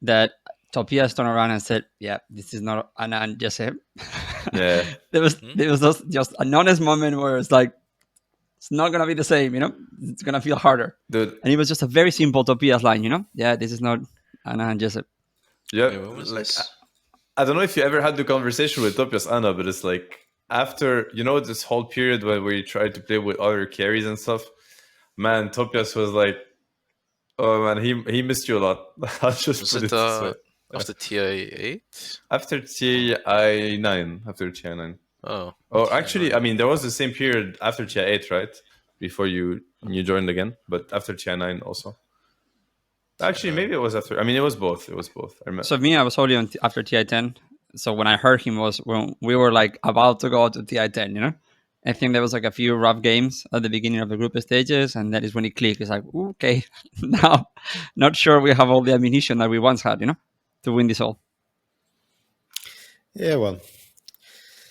that Topias turned around and said, "Yeah, this is not Ana and Ceb." Yeah. there was just an honest moment where it's like, it's not gonna be the same, you know. It's gonna feel harder. Dude. And it was just a very simple Topias line, you know. Yeah, this is not Ana and Ceb. Yeah. I don't know if you ever had the conversation with Topias Ana, but it's like after this whole period when we tried to play with other carries and stuff. Man, Topias was like, oh man, he missed you a lot. I'll just put it this way. After TI8? After TI9. Oh. Oh, actually, I mean, there was the same period after TI8, right? before you joined again, but after TI9 also. Actually, maybe it was after. I mean, it was both. It was both. I remember. So me, I was only after TI10. So when I heard him was when we were like about to go to TI10, you know? I think there was like a few rough games at the beginning of the group stages, and that is when it clicked. It's like, okay, now not sure we have all the ammunition that we once had, you know, to win this all. Yeah, well.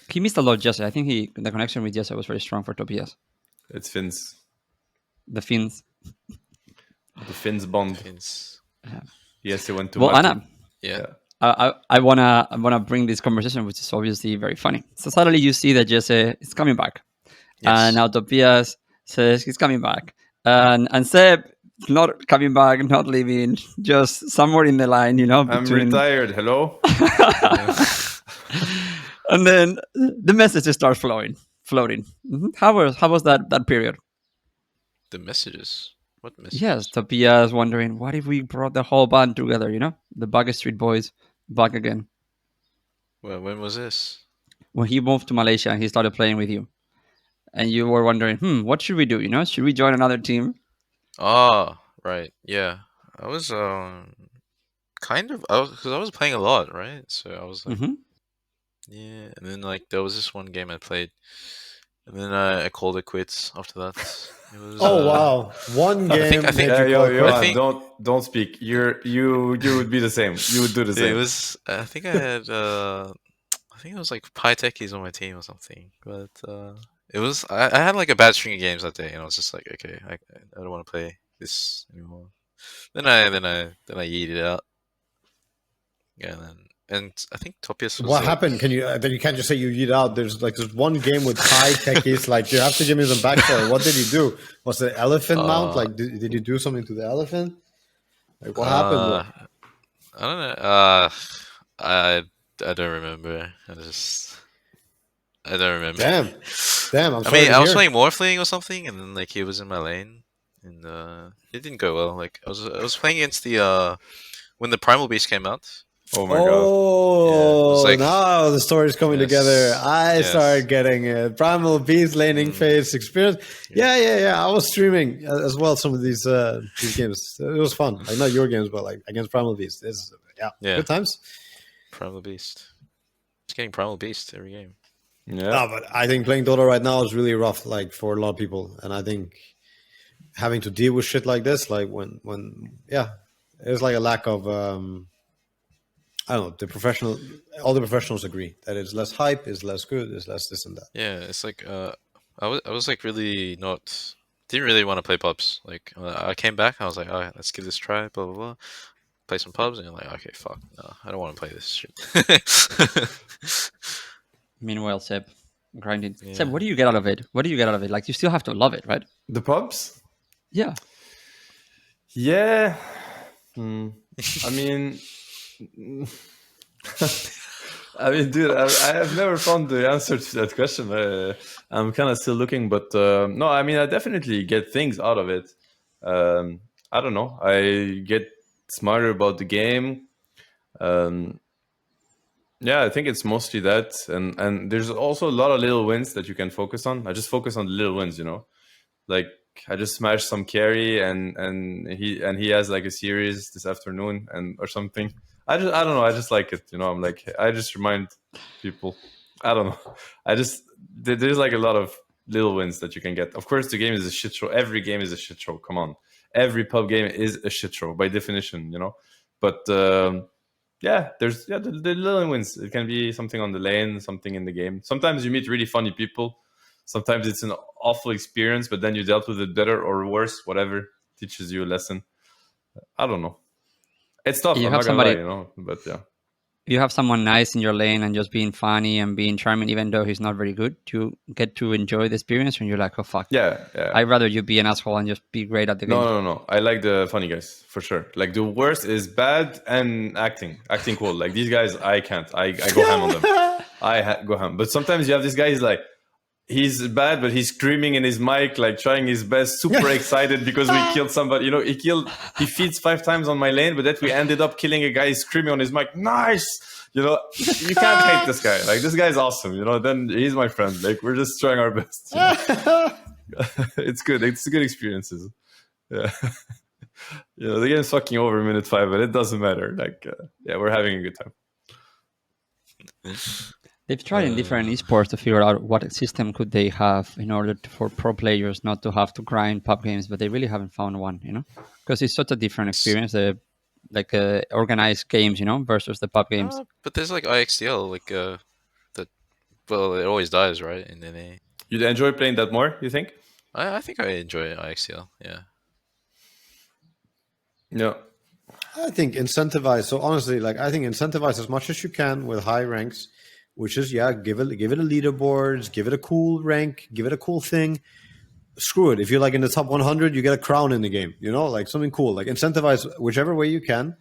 He missed a lot, Jesse. I think the connection with Jesse was very strong for Tobias. It's Finns. The Finns. The Finns bond. Finns. Yes, he went to Well, Malta. Ana, Yeah. I wanna bring this conversation, which is obviously very funny. So suddenly you see that Jesse is coming back, and now Tobias says he's coming back, and Ceb not coming back, not leaving, just somewhere in the line, you know. I'm retired. Hello. And then the messages start floating. Mm-hmm. How was that period? The messages. What messages? Yes, Tobias wondering, what if we brought the whole band together, you know? The Backstreet Boys back again. Well, when was this? When he moved to Malaysia and he started playing with you. And you were wondering, what should we do, you know? Should we join another team? Ah, right. Yeah. I was because I was playing a lot, right? So I was like, yeah. And then like there was this one game I played, and then I called it quits after that. It was, Wow! One game. I think don't speak. You would be the same. You would do the same. It was. I think I had. I think it was like Pytechies on my team or something. But it was. I had like a bad string of games that day, and I was just like, okay, I don't want to play this anymore. Then I yeeted it out. Yeah, and I think Topias was. What happened? Can you? Then you can't just say you eat out. There's one game with Thai techies. Like, you have to give me some backstory. What did he do? Was it elephant mount? Like, did you do something to the elephant? Like, what happened? I don't know. I don't remember. I don't remember. Damn. I'm sorry. I mean, I was playing Morphling or something, and then like he was in my lane, and it didn't go well. Like I was playing against the when the Primal Beast came out. Oh my god! Oh, like, now the story's coming together. I started getting it. Primal Beast laning phase experience. Yeah. I was streaming as well some of these games. It was fun. Like, not your games, but like against Primal Beast. Good times. Primal Beast. It's getting Primal Beast every game. Yeah. No, but I think playing Dota right now is really rough, like for a lot of people, and I think having to deal with shit like this, like when there's like a lack of. I don't know. All the professionals agree that it's less hype, it's less good, it's less this and that. Yeah, it's like I was like really didn't really want to play pubs. Like I came back, I was like, all right, let's give this a try, blah blah blah. Play some pubs, and you're like, okay, fuck, no, I don't want to play this shit. Meanwhile, Ceb grinding. Yeah. Ceb, what do you get out of it? Like, you still have to love it, right? The pubs? Yeah. Yeah. I mean, dude, I have never found the answer to that question. I'm kind of still looking, but no, I mean, I definitely get things out of it. I don't know. I get smarter about the game. Yeah, I think it's mostly that, and there's also a lot of little wins that you can focus on. I just focus on the little wins, you know. Like, I just smashed some carry, and he has like a series this afternoon or something. I don't know. I just like it, you know. I'm like, I just remind people. I don't know. There's like a lot of little wins that you can get. Of course, the game is a shit show. Every game is a shit show. Come on, every pub game is a shit show by definition, you know. But there's the little wins. It can be something on the lane, something in the game. Sometimes you meet really funny people. Sometimes it's an awful experience, but then you dealt with it better or worse, whatever. Teaches you a lesson. I don't know. It's tough. I'm not gonna lie, you know. But yeah. You have someone nice in your lane and just being funny and being charming, even though he's not very good, to get to enjoy the experience. And you're like, oh fuck. Yeah. I'd rather you be an asshole and just be great at the game. No. I like the funny guys for sure. Like, the worst is bad and acting cool. Like, these guys, I can't. I go ham on them. I go ham. But sometimes you have this guy. He's like, he's bad, but he's screaming in his mic, like trying his best, super excited because we killed somebody. You know, he feeds 5 times on my lane, but that we ended up killing a guy screaming on his mic. Nice. You know, you can't hate this guy. Like, this guy's awesome. You know, then he's my friend. Like, we're just trying our best. You know? it's good. It's good experiences. Yeah. The game's fucking over minute 5, but it doesn't matter. Like, we're having a good time. They've tried in different esports to figure out what system could they have in order for pro players not to have to grind pub games, but they really haven't found one, because it's such a different experience, organized games, versus the pub games. But there's like IXDL, it always dies, right? In NA. You'd enjoy playing that more, you think? I think I enjoy IXDL, yeah. No. I think incentivize. So honestly, I think incentivize as much as you can with high ranks, which is give it a leaderboards, give it a cool rank, give it a cool thing. Screw it. If you're in the top 100, you get a crown in the game. Something cool. Incentivize whichever way you can.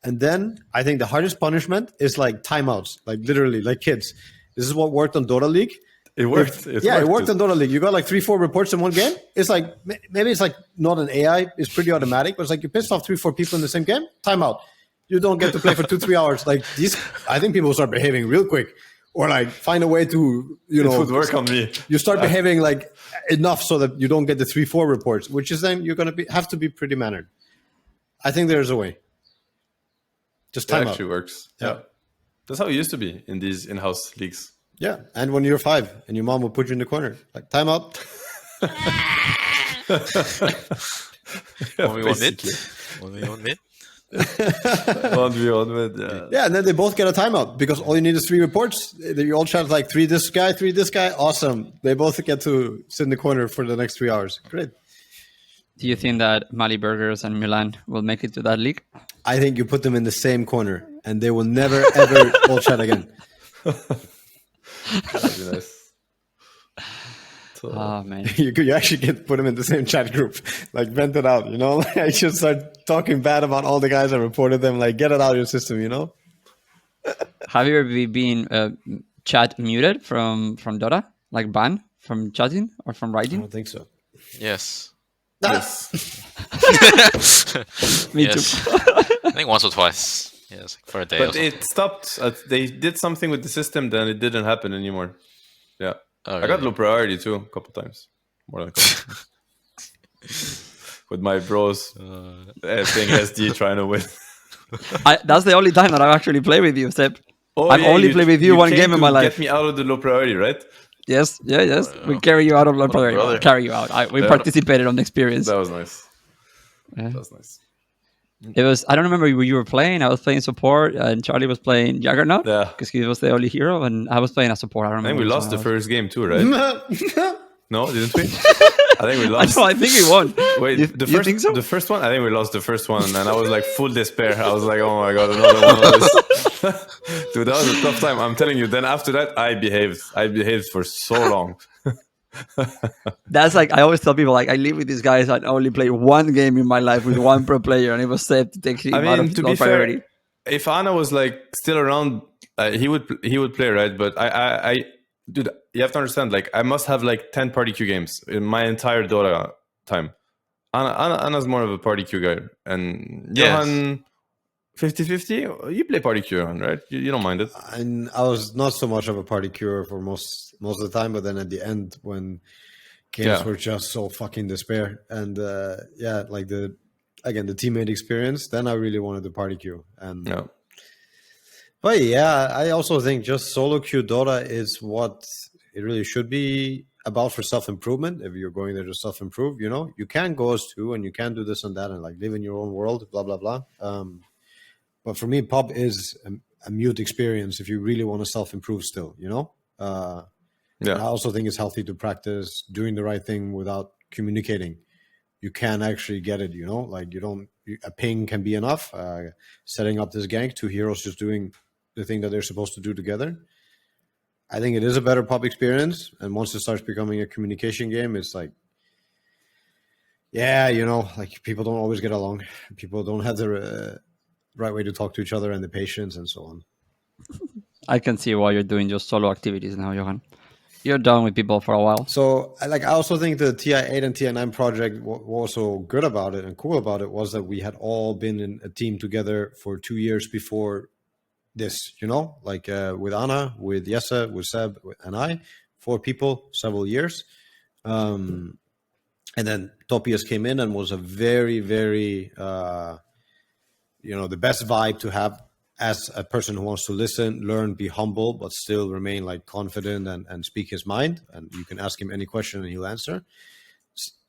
And then I think the hardest punishment is timeouts. Literally, kids. This is what worked on Dota League. It worked. It worked on Dota League. You got 3-4 reports in one game. It's maybe it's not an AI. It's pretty automatic, but it's you pissed off 3-4 people in the same game. Timeout. You don't get to play for 2-3 hours. These, I think people start behaving real quick, or find a way to It would work on me. You start behaving enough so that you don't get the 3-4 reports, which is then you're gonna have to be pretty mannered. I think there's a way. Just timeout. It actually works. Yeah. That's how it used to be in these in-house leagues. Yeah, and when you're 5 and your mom will put you in the corner, timeout. 1v1 mid? 1v1 mid? 1v1 mid, yeah. Yeah, and then they both get a timeout because all you need is 3 reports. You all chat 3 this guy, 3 this guy. Awesome. They both get to sit in the corner for the next 3 hours. Great. Do you think that Mali Burgers and Milan will make it to that league? I think you put them in the same corner and they will never, ever all chat again. That'd be nice. Oh man, you actually can put them in the same chat group, vent it out, I should start talking bad about all the guys that reported them, get it out of your system, Have you ever been chat muted from Dota, banned from chatting or from I writing? don't think so. Yes. Yes. Me Yes. too. I think once or twice. Yes, for a day. But it stopped. They did something with the system, then it didn't happen anymore. Yeah. Oh, I got low priority too, a couple times. More than a couple times. With my bros playing SD trying to win. That's the only time that I've actually played with you, Ceb. Oh, I've only played with you one came game in to my life. Get me out of the low priority, right? Yes. We carry you out of low priority. brother. Carry you out. We participated on the experience. That was nice. Yeah. That was nice. It was. I don't remember who you were playing. I was playing support, and Charlie was playing Juggernaut because he was the only hero, and I was playing a support. I don't I remember. think we lost the first game too, right? No, didn't we? I think we lost. I think we won. Wait, You the first think so? the first one, I think we lost the first one, and I was full despair. I was oh my god, another one of this. Dude, that was a tough time. I'm telling you. Then after that, I behaved for so long. That's I always tell people, I live with these guys. I only play one game in my life with one pro player, and it was safe to take him out of to low be priority. fair, if Ana was still around, he would play, right? But I dude, you have to understand, I must have 10 party queue games in my entire Dota time. Ana's more of a party queue guy, and Yes. Johan 50-50. You play party queue, Johan, right? You don't mind it. And I was not so much of a party cure for most of the time, but then at the end when games were just so fucking despair and the teammate experience, then I really wanted the party queue. And but yeah, I also think just solo queue Dota is what it really should be about for self-improvement. If you're going there to self-improve, you can go as 2 and you can do this and that and live in your own world, blah blah blah. But for me, pub is a mute experience if you really want to self-improve still, I also think it's healthy to practice doing the right thing without communicating. You can actually get it, a ping can be enough. Setting up this gank, 2 heroes just doing the thing that they're supposed to do together. I think it is a better pub experience. And once it starts becoming a communication game, it's people don't always get along. People don't have the right way to talk to each other and the patience and so on. I can see why you're doing just solo activities now, Johan. You're done with people for a while. So, I also think the TI8 and TI9 project, what was so good about it and cool about it was that we had all been in a team together for 2 years before this, with Ana, with Jesse, with Ceb, and I, 4 people, several years. And then Topias came in and was a very, very, the best vibe to have as a person who wants to listen, learn, be humble, but still remain like confident and speak his mind. And you can ask him any question and he'll answer.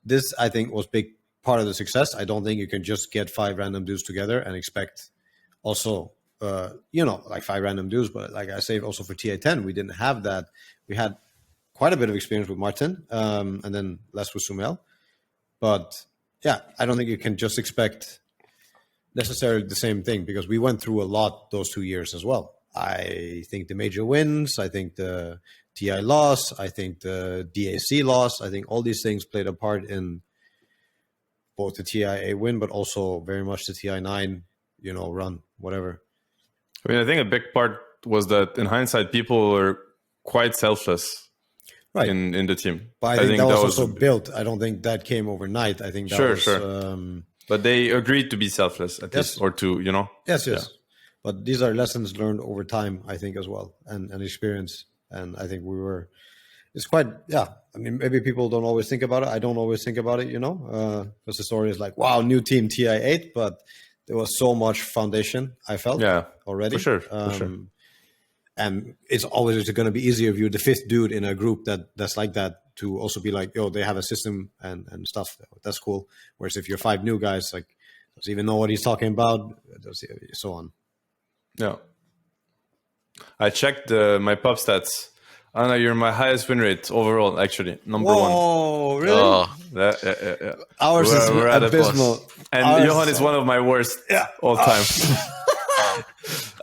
This, I think, was big part of the success. I don't think you can just get 5 random dudes together and expect also, like 5 random dudes. But like I say, also for TA10, we didn't have that. We had quite a bit of experience with Martin and then less with Sumel. But yeah, I don't think you can just expect necessarily the same thing because we went through a lot those 2 years as well. I think the major wins, I think the TI loss, I think the DAC loss, I think all these things played a part in both the TI8 win, but also very much the TI9, run, whatever. I mean, I think a big part was that in hindsight, people were quite selfless. Right. In the team. But I think that was also built. I don't think that came overnight. I think that was... Sure. But they agreed to be selfless at least, or to, Yes. Yeah. But these are lessons learned over time, I think, as well, and experience. And I think it's quite, I mean, maybe people don't always think about it. I don't always think about it, because the story is like, wow, new team TI8, but there was so much foundation, I felt, already. For sure. And it's always going to be easier if you're the 5th dude in a group that's like that to also be like, they have a system and stuff. That's cool. Whereas if you're 5 new guys, like, does he even know what he's talking about? So on. Yeah. I checked my pub stats. Ana, you're my highest win rate overall, actually. Number 1. Oh, really? Oh. Yeah. Ours is abysmal. And Johan is one of my worst all time.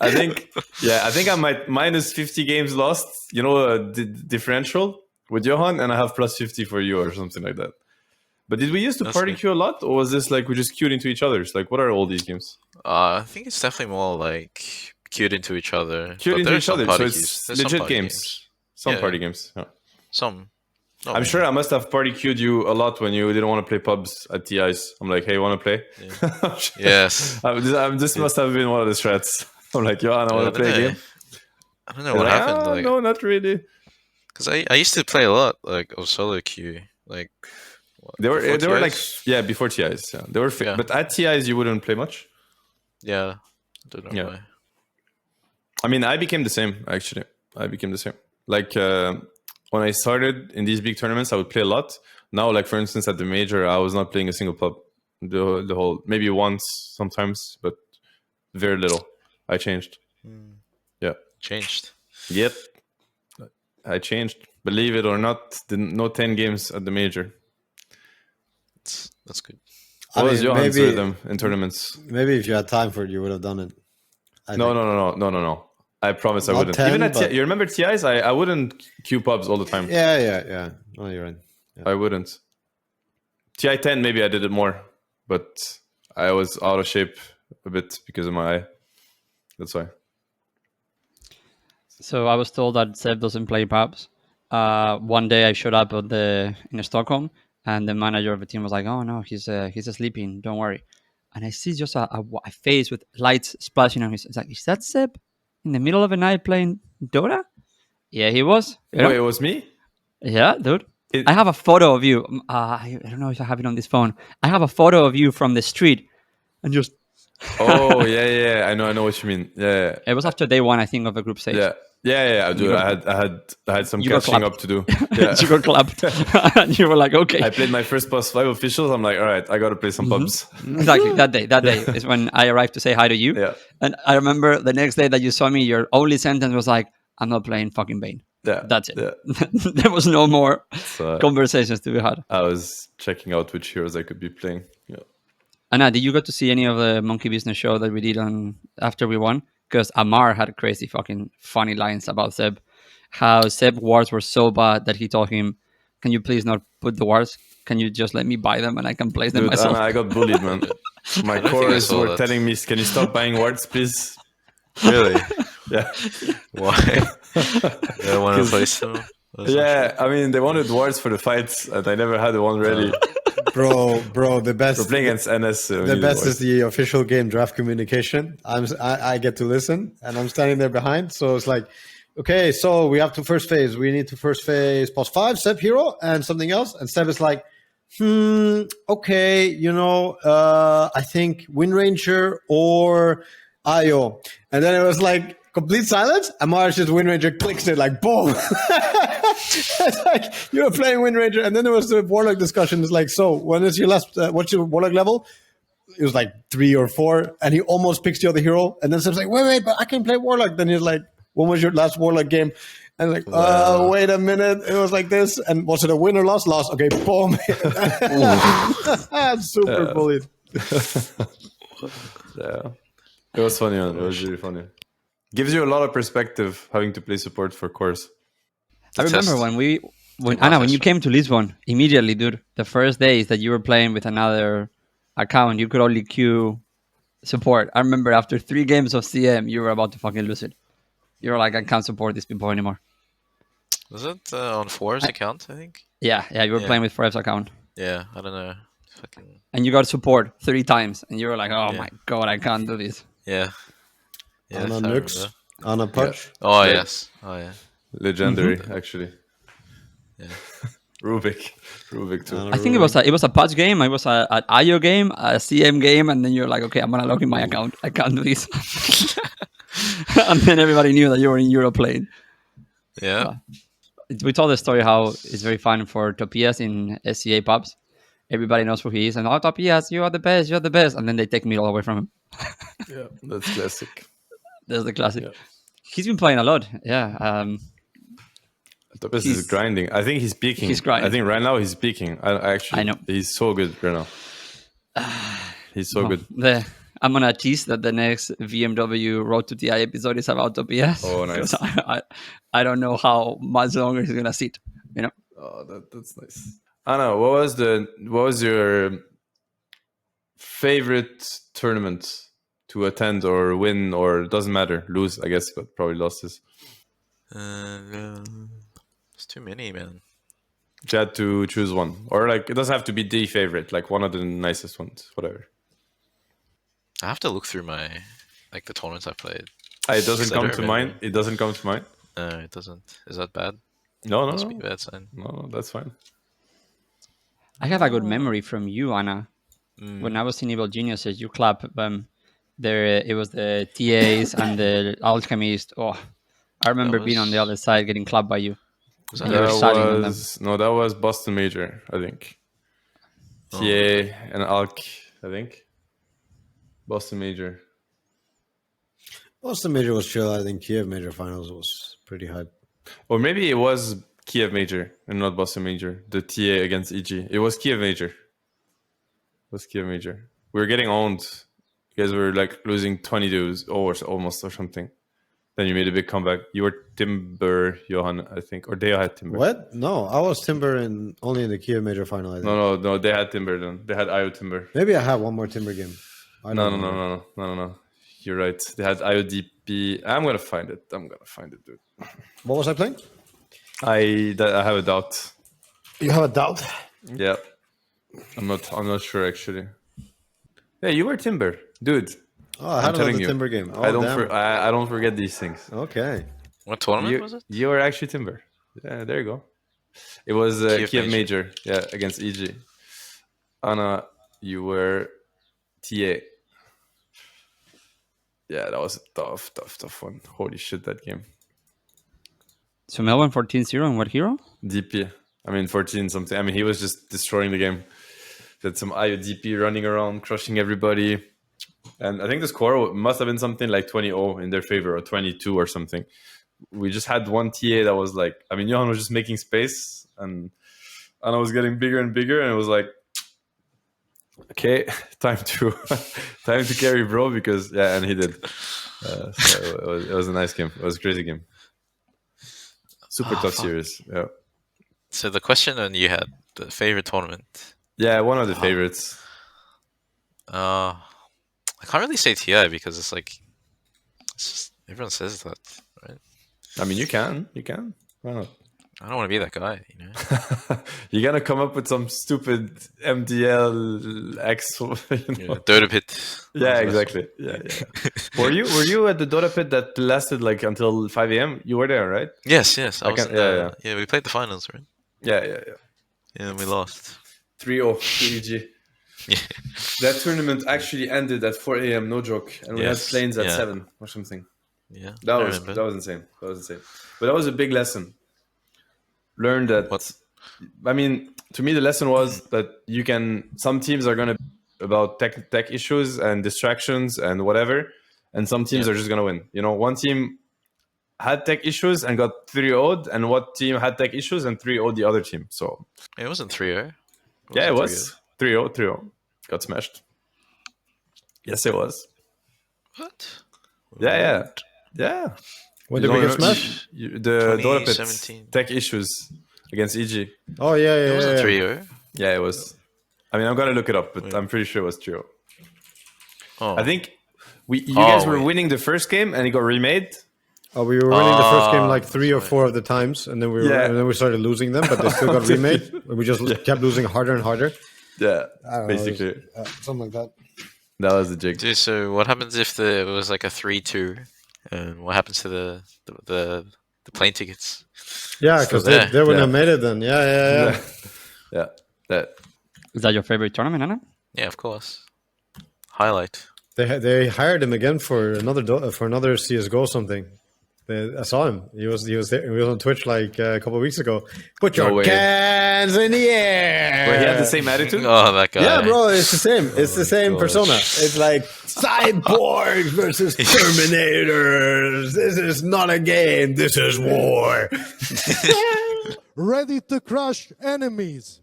I think I'm at minus 50 games lost, differential with Johan, and I have plus 50 for you or something like that. But did we used to party queue a lot, or was this like we just queued into each other's? Like, what are all these games? I think it's definitely more like queued into each other. Queued into each other, so it's legit games. Some party games. Yeah. Some. I'm sure I must have party queued you a lot when you didn't want to play pubs at TIs. I'm like, hey, you want to play? Yeah. Yes. This must have been one of the strats. I'm like, Johan, I want to play a game. I don't know what happened. No, not really. Because I used to play a lot of solo queue. Like, they were like before TIs. Yeah, they were. But at TIs you wouldn't play much. Yeah, I don't know why. I mean, I became the same actually. Like when I started in these big tournaments, I would play a lot. Now, like for instance, at the major, I was not playing a single pub. The whole maybe once sometimes, but very little. I changed. Changed. Yep. I changed. Believe it or not, no 10 games at the major. That's good. What was Johan's rhythm in tournaments? Maybe if you had time for it, you would have done it. No. I promise I wouldn't. 10, even at you remember TIs? I wouldn't queue pubs all the time. Yeah. No, you're right. Yeah. I wouldn't. TI10, maybe I did it more, but I was out of shape a bit because of my eye. That's why. So I was told that Ceb doesn't play pubs. One day I showed up in Stockholm, and the manager of the team was like, "Oh no, he's sleeping. Don't worry." And I see just a face with lights splashing on his. It's like, is that Ceb in the middle of the night playing Dota? Yeah, he was. Wait, it was me? Yeah, dude. I have a photo of you. I don't know if I have it on this phone. I have a photo of you from the street, and just. Oh yeah. I know what you mean. Yeah. It was after day 1, I think, of the group stage. Yeah. Dude, I had some catching up to do. Yeah. You got clapped, and you were like, okay. I played my first plus 5 officials. I'm like, all right, I got to play some pubs. Exactly. That day is when I arrived to say hi to you. Yeah. And I remember the next day that you saw me, your only sentence was like, "I'm not playing fucking Bane." Yeah. That's it. Yeah. There was no more conversations to be had. I was checking out which heroes I could be playing. Yeah. Anna, did you get to see any of the Monkey Business show that we did after we won? Because Amar had crazy fucking funny lines about Ceb. How Ceb wards were so bad that he told him, "Can you please not put the wards? Can you just let me buy them and I can place them myself?" I got bullied, man. My cores were telling me, "Can you stop buying wards, please?" Really? Yeah. Why? They don't want to place them? Yeah, I mean, they wanted wards for the fights, and I never had one ready. Bro, the best. We're playing against NS. The best is the official game draft communication. I get to listen, and I'm standing there behind. So it's like, okay, so we have to first phase. We need to first phase +5, Ceb hero, and something else. And Ceb is like, okay, I think Wind Ranger or IO. And then it was like complete silence. And Mars just Wind Ranger clicks it like boom. It's like you were playing Wind Ranger, and then there was the Warlock discussion. It's like, so when is your last? What's your Warlock level? It was like 3 or 4, and he almost picks the other hero. And then Seb's like, wait, but I can play Warlock. Then he's like, when was your last Warlock game? And like, wait a minute, it was like this. And was it a win or loss? Loss. Okay, boom. Super bullied. Yeah, it was funny. Man. It was really funny. Gives you a lot of perspective having to play support for course. I remember when Ana, when you came to Lisbon, immediately, dude, the first days that you were playing with another account, you could only queue support. I remember after 3 games of CM, you were about to fucking lose it. You were like, I can't support these people anymore. Was it on For's account, I think? Yeah, you were playing with For's account. Yeah, I don't know. Fucking... And you got support 3 times, and you were like, oh my god, I can't do this. Yeah. Ana Nux, Ana Punch. Yeah. Oh, yes. Oh, yeah. Legendary, actually. Yeah. Rubik too. I think it was a patch game. It was an IO game, a CM game, and then you're like, okay, I'm gonna log in my account. I can't do this. And then everybody knew that you were in Europe playing. Yeah. We told the story how it's very fun for Topias in SCA pubs. Everybody knows who he is, and Topias, you are the best, you're the best, and then they take me all away from him. Yeah, that's classic. That's the classic. Yeah. He's been playing a lot. Yeah. Topias is grinding. I think he's peaking. He's grinding. I think right now he's peaking. I know. He's so good right now. He's so good. I'm gonna tease that the next VMW Road to TI episode is about Topias. Oh, nice. I don't know how much longer he's gonna sit. Oh, that's nice. Ana, what was your favorite tournament to attend or win, or doesn't matter, lose, I guess, but probably losses? It's too many, man. You had to choose one, or like it doesn't have to be the favorite, like one of the nicest ones, whatever. I have to look through my the tournaments I played. It doesn't come to mind. It doesn't come to mind. No, it doesn't. Is that bad? No. Must be a bad sign. No, that's fine. I have a good memory from you, Ana. When I was in Evil Geniuses, you clapped there. It was the TAs and the Alchemist. Oh, I remember being on the other side getting clapped by you. That was Boston Major, I think. TA and Alch, I think. Boston Major. Boston Major was chill. I think Kiev Major Finals was pretty hype. Or maybe it was Kiev Major and not Boston Major. The TA against EG. It was Kiev Major. We were getting owned because we were like losing 20 dudes or almost or something. Then you made a big comeback. You were Timber, Johan, I think. Or they had Timber. What? No, I was Timber only in the Kiev Major Final, I think. No. They had Timber then. They had IO Timber. Maybe I have one more Timber game. No. You're right. They had IODP. I'm gonna find it, dude. What was I playing? I have a doubt. You have a doubt? Yeah. I'm not sure actually. Yeah, you were Timber, dude. Oh, I had another Timber game. Oh, I don't forget these things. Okay. What tournament was it? You were actually Timber. Yeah, there you go. It was Kiev Major. Yeah, against EG. Ana, you were TA. Yeah, that was a tough one. Holy shit, that game. So Melbourne 14-0 and what hero? DP. 14 something. I mean, he was just destroying the game. Had some IODP running around, crushing everybody. And I think the score must have been something like 20-0 in their favor or 22 or something. We just had one TA that was like, Johan was just making space and Ana was getting bigger and bigger. And it was like, okay, time to carry bro because, and he did. So it was a nice game. It was a crazy game. Super tough series. Yeah. So the question then you had, the favorite tournament. Yeah, one of the favorites. I can't really say TI because it's just everyone says that, right? You can. Why not? I don't want to be that guy, You're gonna come up with some stupid MDL X, Dota pit. Yeah, exactly. Yeah. Were you at the Dota pit that lasted until 5 a.m.? You were there, right? Yes. I was. Yeah, we played the finals, right? Yeah. Yeah, and we lost. 3-0 to EG. Yeah. That tournament actually ended at 4 a.m. No joke, and we had Yes, planes at yeah. 7 or something. Yeah, That I was remember. insane. That was insane. But that was a big lesson. Learned that. What? I mean, to me, the lesson was that some teams are gonna be about tech issues and distractions and whatever, and some teams Yeah. are just gonna win. You know, one team had tech issues and got 3-0'd, and one team had tech issues and 3-0'd the other team. So It wasn't 3-0. yeah, it was 3-0. Got smashed. Yes, it was. What? Yeah. When did we get smashed? The Dota Pit 2017. tech issues against EG. Oh yeah, It yeah, wasn't yeah. 3-0. Yeah, it was. I mean, I'm gonna look it up, but Wait. I'm pretty sure it was 3-0. Oh. I think you guys were wait. winning the first game and it got remade. Oh, we were winning the first game like that's 3 or right. 4 of the times, and then Yeah. and then we started losing them, but they still got remade. And we just kept losing harder and harder. Yeah, I don't know, basically. something like that. That was the jig. Dude, so what happens if it was like a 3-2? And what happens to the plane tickets? Yeah, because So, they yeah. wouldn't Yeah. have made it then. Yeah. Yeah. That. Is that your favorite tournament, Anna? Yeah, of course. Highlight. They hired him again for another CS:GO something. I saw him. He was there. He was on Twitch like a couple of weeks ago. Put your No way. cans in the air. Wait, he had the same attitude? Oh, that guy. Yeah, bro, it's the same. It's the same gosh. persona. It's like cyborgs versus Terminators. This is not a game. This is war. Ready to crush enemies.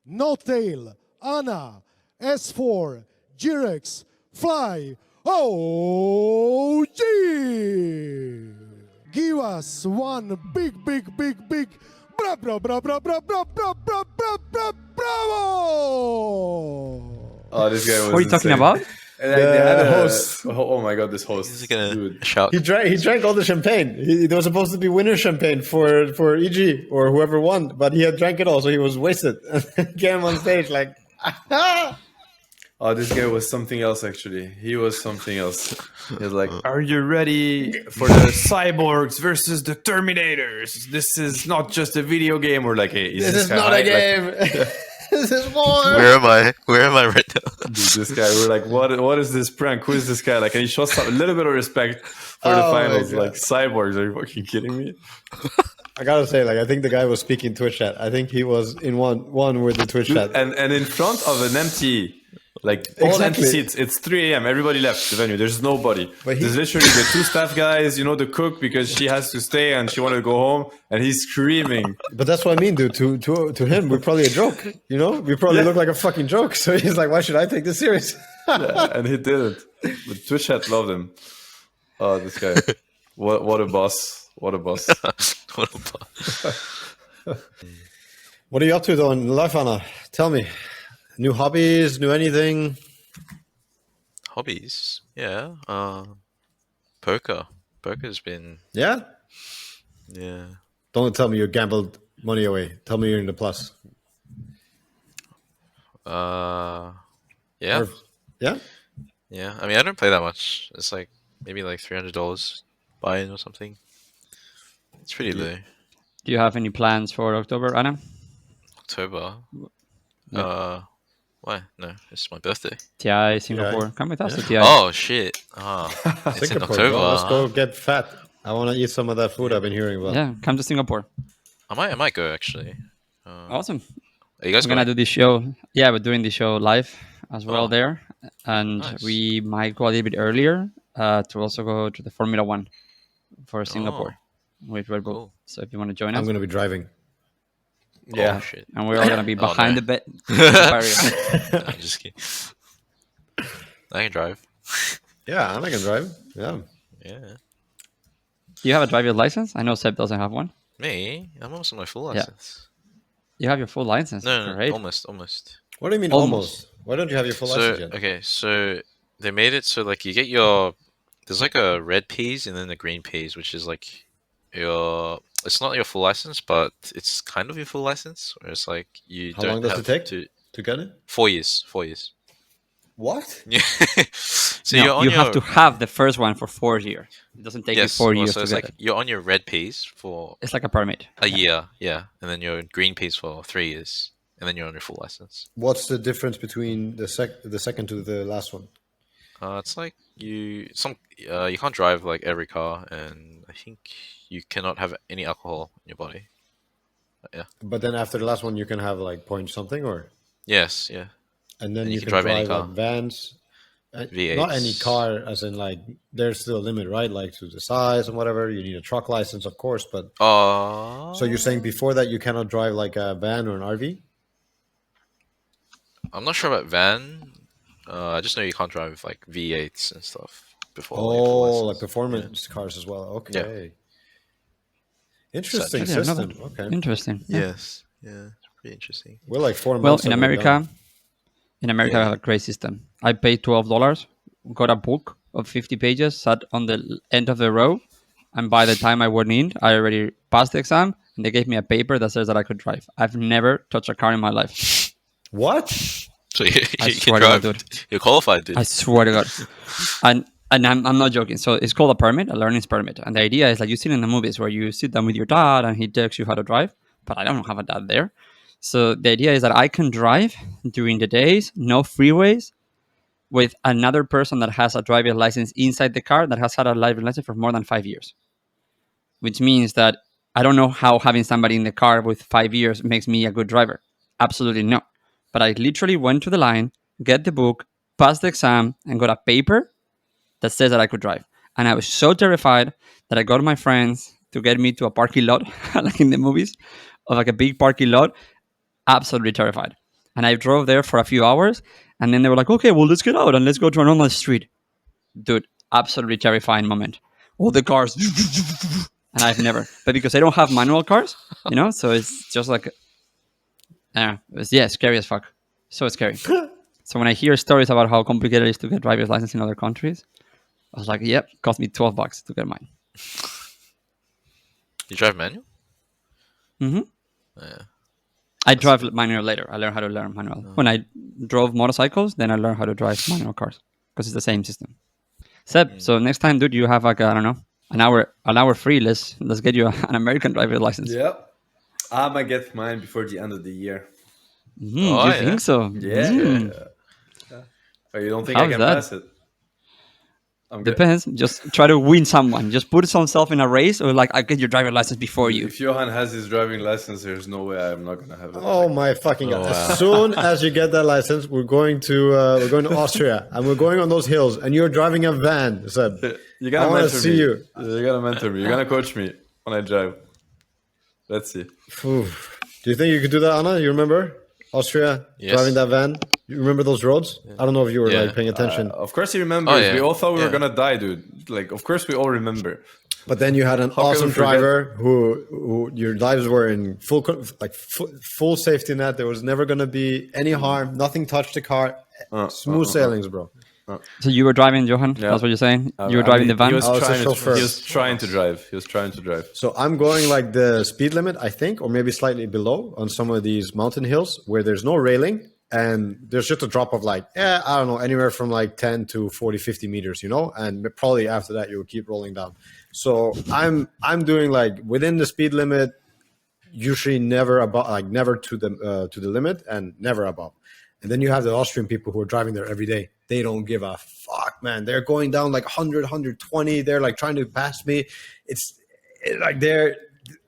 N0tail, Ana, S4, Jirex, Fly, OG! Give us one big bravo! Oh, this guy was What are you talking insane. about? And they had The a host. Oh my god, this host. He's gonna Dude. shout. He drank all the champagne. There was supposed to be winner champagne for EG or whoever won, but he had drank it all, so he was wasted. And came on stage like, Oh, this guy was something else, actually. He was something else. He was like, are you ready for the cyborgs versus the Terminators? This is not just a video game. We're like, hey, this is guy not high? a game. This is war. Where am I? Where am I right now? Dude, this guy, we're like, what is this prank? Who is this guy? Like, and he shows a little bit of respect for the Oh my finals. God. Like, cyborgs, are you fucking kidding me? I gotta say, like, I think the guy was speaking Twitch chat. I think he was in one with the Twitch chat. And in front of an empty, like all empty Exactly. seats. It's 3 a.m. Everybody left the venue. There's nobody. But There's literally the 2 staff guys. You know, the cook because she has to stay and she wanted to go home, and he's screaming. But that's what I mean, dude. To him, we're probably a joke. You know, we probably Yeah. look like a fucking joke. So he's like, why should I take this serious? Yeah, and he didn't. But Twitch chat loved him. Oh, this guy. What a boss. What a boss. What a bu- What are you up to though in life, Anna? Tell me. New hobbies, new anything? Hobbies? Yeah. Poker. Poker's been Yeah? yeah. Don't tell me you gambled money away. Tell me you're in the plus. Yeah. Or- yeah? Yeah. I mean, I don't play that much. It's like maybe like $300 buy-in or something. It's pretty low. Do you have any plans for October, Anna? October. Yeah. Why? No, it's my birthday. TI Singapore. Come with us to TI. Oh shit! Ah, it's in Singapore. October. Bro. Let's go get fat. I want to eat some of that food I've been hearing about. Yeah, come to Singapore. I might go actually. Awesome. Are you guys We're gonna going? do this show. Yeah, we're doing the show live as well Oh. there, and Nice. we might go a little bit earlier to also go to the Formula One for Singapore with Red Bull. Cool. So if you want to join I'm us, going to be driving. Yeah. Oh, shit. and we're all gonna be Oh, behind no. the bed. I'm just kidding. I can drive. Yeah, and I can drive. Yeah. Yeah. Do you have a driver's license? I know Ceb doesn't have one. Me? I'm almost on my full Yeah. license. You have your full license. No, Great. almost. What do you mean Almost. almost? Why don't you have your full So license yet? okay, so they made it so like you get your there's like a red piece and then a green piece, which is like your it's not your full license, but it's kind of your full license. Where it's like you How don't long does it have take? to To get it? 4 years. 4 years. What? Yeah. So No, you're on you your have to have the first one for 4 years. It doesn't take you 4 well, years so to it's get like it. you're on your red piece for It's like a permit. a year, yeah, and then your green piece for 3 years, and then you're on your full license. What's the difference between the second to the last one? It's like you can't drive like every car, and I think you cannot have any alcohol in your body. Yeah. But then after the last one, you can have like point something, or Yes. Yeah. and then And you can drive any car. like vans. V8s. Not any car, as in like there's still a limit, right? Like to the size and whatever. You need a truck license, of course. But so you're saying before that you cannot drive like a van or an RV? I'm not sure about van. I just know you can't drive like V8s and stuff before. Oh, your full like license. performance cars as well. Okay. Interesting Actually, I didn't know system. that. Okay. Interesting. Yeah. Yes. Yeah. It's pretty interesting. We're like 4 Well, months. in that we're done. America, I have a great system. I paid $12, got a book of 50 pages, sat on the end of the row, and by the time I went in, I already passed the exam, and they gave me a paper that says that I could drive. I've never touched a car in my life. What? So you I can swear to God, drive. dude. You're qualified, dude. I swear to God. And I'm not joking. So it's called a permit, a learner's permit. And the idea is like you see it in the movies where you sit down with your dad and he tells you how to drive. But I don't have a dad there. So the idea is that I can drive during the days, no freeways, with another person that has a driver's license inside the car that has had a driver's license for more than 5 years. Which means that I don't know how having somebody in the car with 5 years makes me a good driver. Absolutely no. But I literally went to the line, get the book, passed the exam, and got a paper that says that I could drive. And I was so terrified that I got my friends to get me to a parking lot, like in the movies, of like a big parking lot, absolutely terrified. And I drove there for a few hours, and then they were like, okay, well, let's get out and let's go to a normal street. Dude, absolutely terrifying moment. All the cars, and I've never, but because I don't have manual cars, so it's just like, it was, scary as fuck. So scary. So when I hear stories about how complicated it is to get driver's license in other countries, I was like, yep, cost me $12 to get mine. You drive manual? Mm-hmm. Yeah. I drive manual later. I learned how to learn manual. When I drove motorcycles, then I learned how to drive manual cars because it's the same system. Ceb, so next time, dude, you have like, I don't know, an hour free. Let's get you an American driver's license. Yep. I might get mine before the end of the year. You think so? Yeah. Oh, you don't think I How's can that? pass it? Depends. Just try to win someone. Just put yourself in a race, or like I get your driver's license before you. If Johan has his driving license, there's no way I'm not gonna have it. Oh my fucking god! wow. As soon as you get that license, we're going to Austria, and we're going on those hills, and you're driving a van. Seb. You I gotta wanna mentor see me. you. You gotta mentor me. You're gonna coach me when I drive. Let's see. Phew. Do you think you could do that, Anna? You remember Austria Yes. driving that van? You remember those roads? I don't know if you were Yeah. like paying attention. Of course he remembers. Oh, yeah. We all thought we were Yeah. gonna die, dude. Like, of course we all remember. But then you had an How can awesome we forget? driver who your lives were in full safety net. There was never going to be any harm. Nothing touched the car. Smooth sailings, bro. So you were driving, Johan? Yeah. That's what you're saying? You were driving the van? He was, I was a trying to, chauffeur. he was trying to drive. He was trying to drive. So I'm going like the speed limit, I think, or maybe slightly below on some of these mountain hills where there's no railing and there's just a drop of like, I don't know, anywhere from like 10 to 40, 50 meters, and probably after that you will keep rolling down. So I'm doing like within the speed limit, usually never above, like never to the limit and never above. And then you have the Austrian people who are driving there every day. They don't give a fuck, man. They're going down like 100, 120. They're like trying to pass me. It's like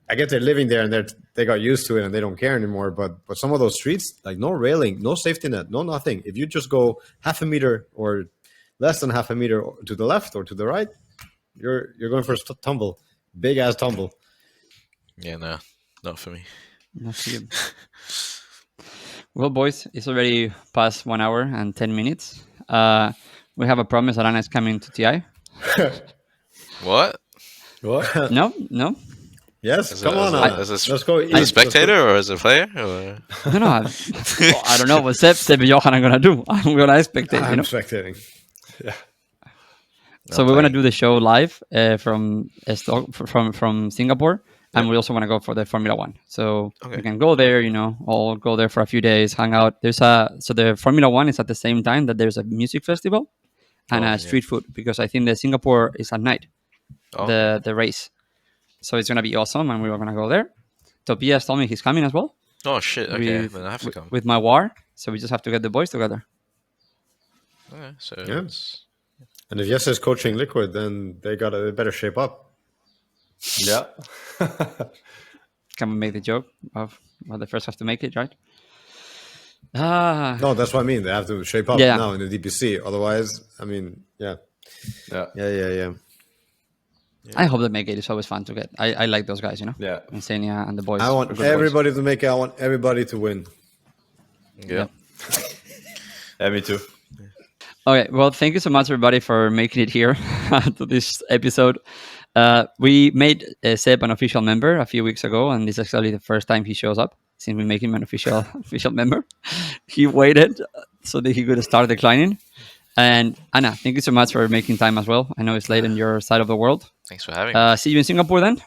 I guess they're living there and they got used to it and they don't care anymore. But some of those streets, like no railing, no safety net, no nothing. If you just go half a meter or less than half a meter to the left or to the right, you're going for a tumble, big ass tumble. Yeah, no, not for me. Not for you. Well, boys, it's already past 1 hour and 10 minutes. We have a promise that Anna is coming to TI. What? What? No? Yes, come on. Let's go. As a spectator or as a player? Or? No. I don't know what Ceb and Johan are going to do. I'm going to spectate, I'm spectating. So we want to do the show live from Singapore, and we also want to go for the Formula One. So we can go there, all go there for a few days, hang out. So the Formula One is at the same time that there's a music festival and street food, because I think the Singapore is at night, the race. So it's going to be awesome, and we are going to go there. Tobias told me he's coming as well. Oh shit! Okay, with, then I have to come. with my war. So we just have to get the boys together. Okay, so Yeah. it's- And if Yes is coaching Liquid, then they better shape up. Yeah. Can we make the joke of well, the first have to make it, right? Ah, No, that's what I mean. They have to shape up Yeah. now in the DPC. Otherwise, I mean, yeah. I hope they make it. It's always fun to get. I like those guys, you know. Yeah. Insania and the boys. I are want good boys. everybody to make it. I want everybody to win. yeah. Yeah, me too. Okay, well, thank you so much, everybody, for making it here to this episode. We made Ceb an official member a few weeks ago, and this is actually the first time he shows up since we make him an official member. He waited so that he could start declining. And Ana, thank you so much for making time as well. I know it's late on your side of the world. Thanks for having me. See you in Singapore then.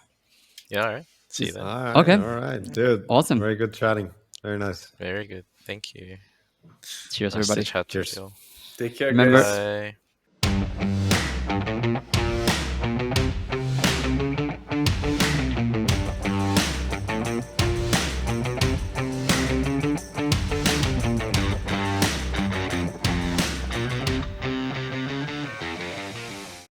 Yeah, all right. See you then. All right, Okay. all right, dude. Awesome. Very good chatting. Very nice. Very good. Thank you. Cheers, Nice to everybody. chat with Cheers. you all. Take care, Remember- guys. Bye.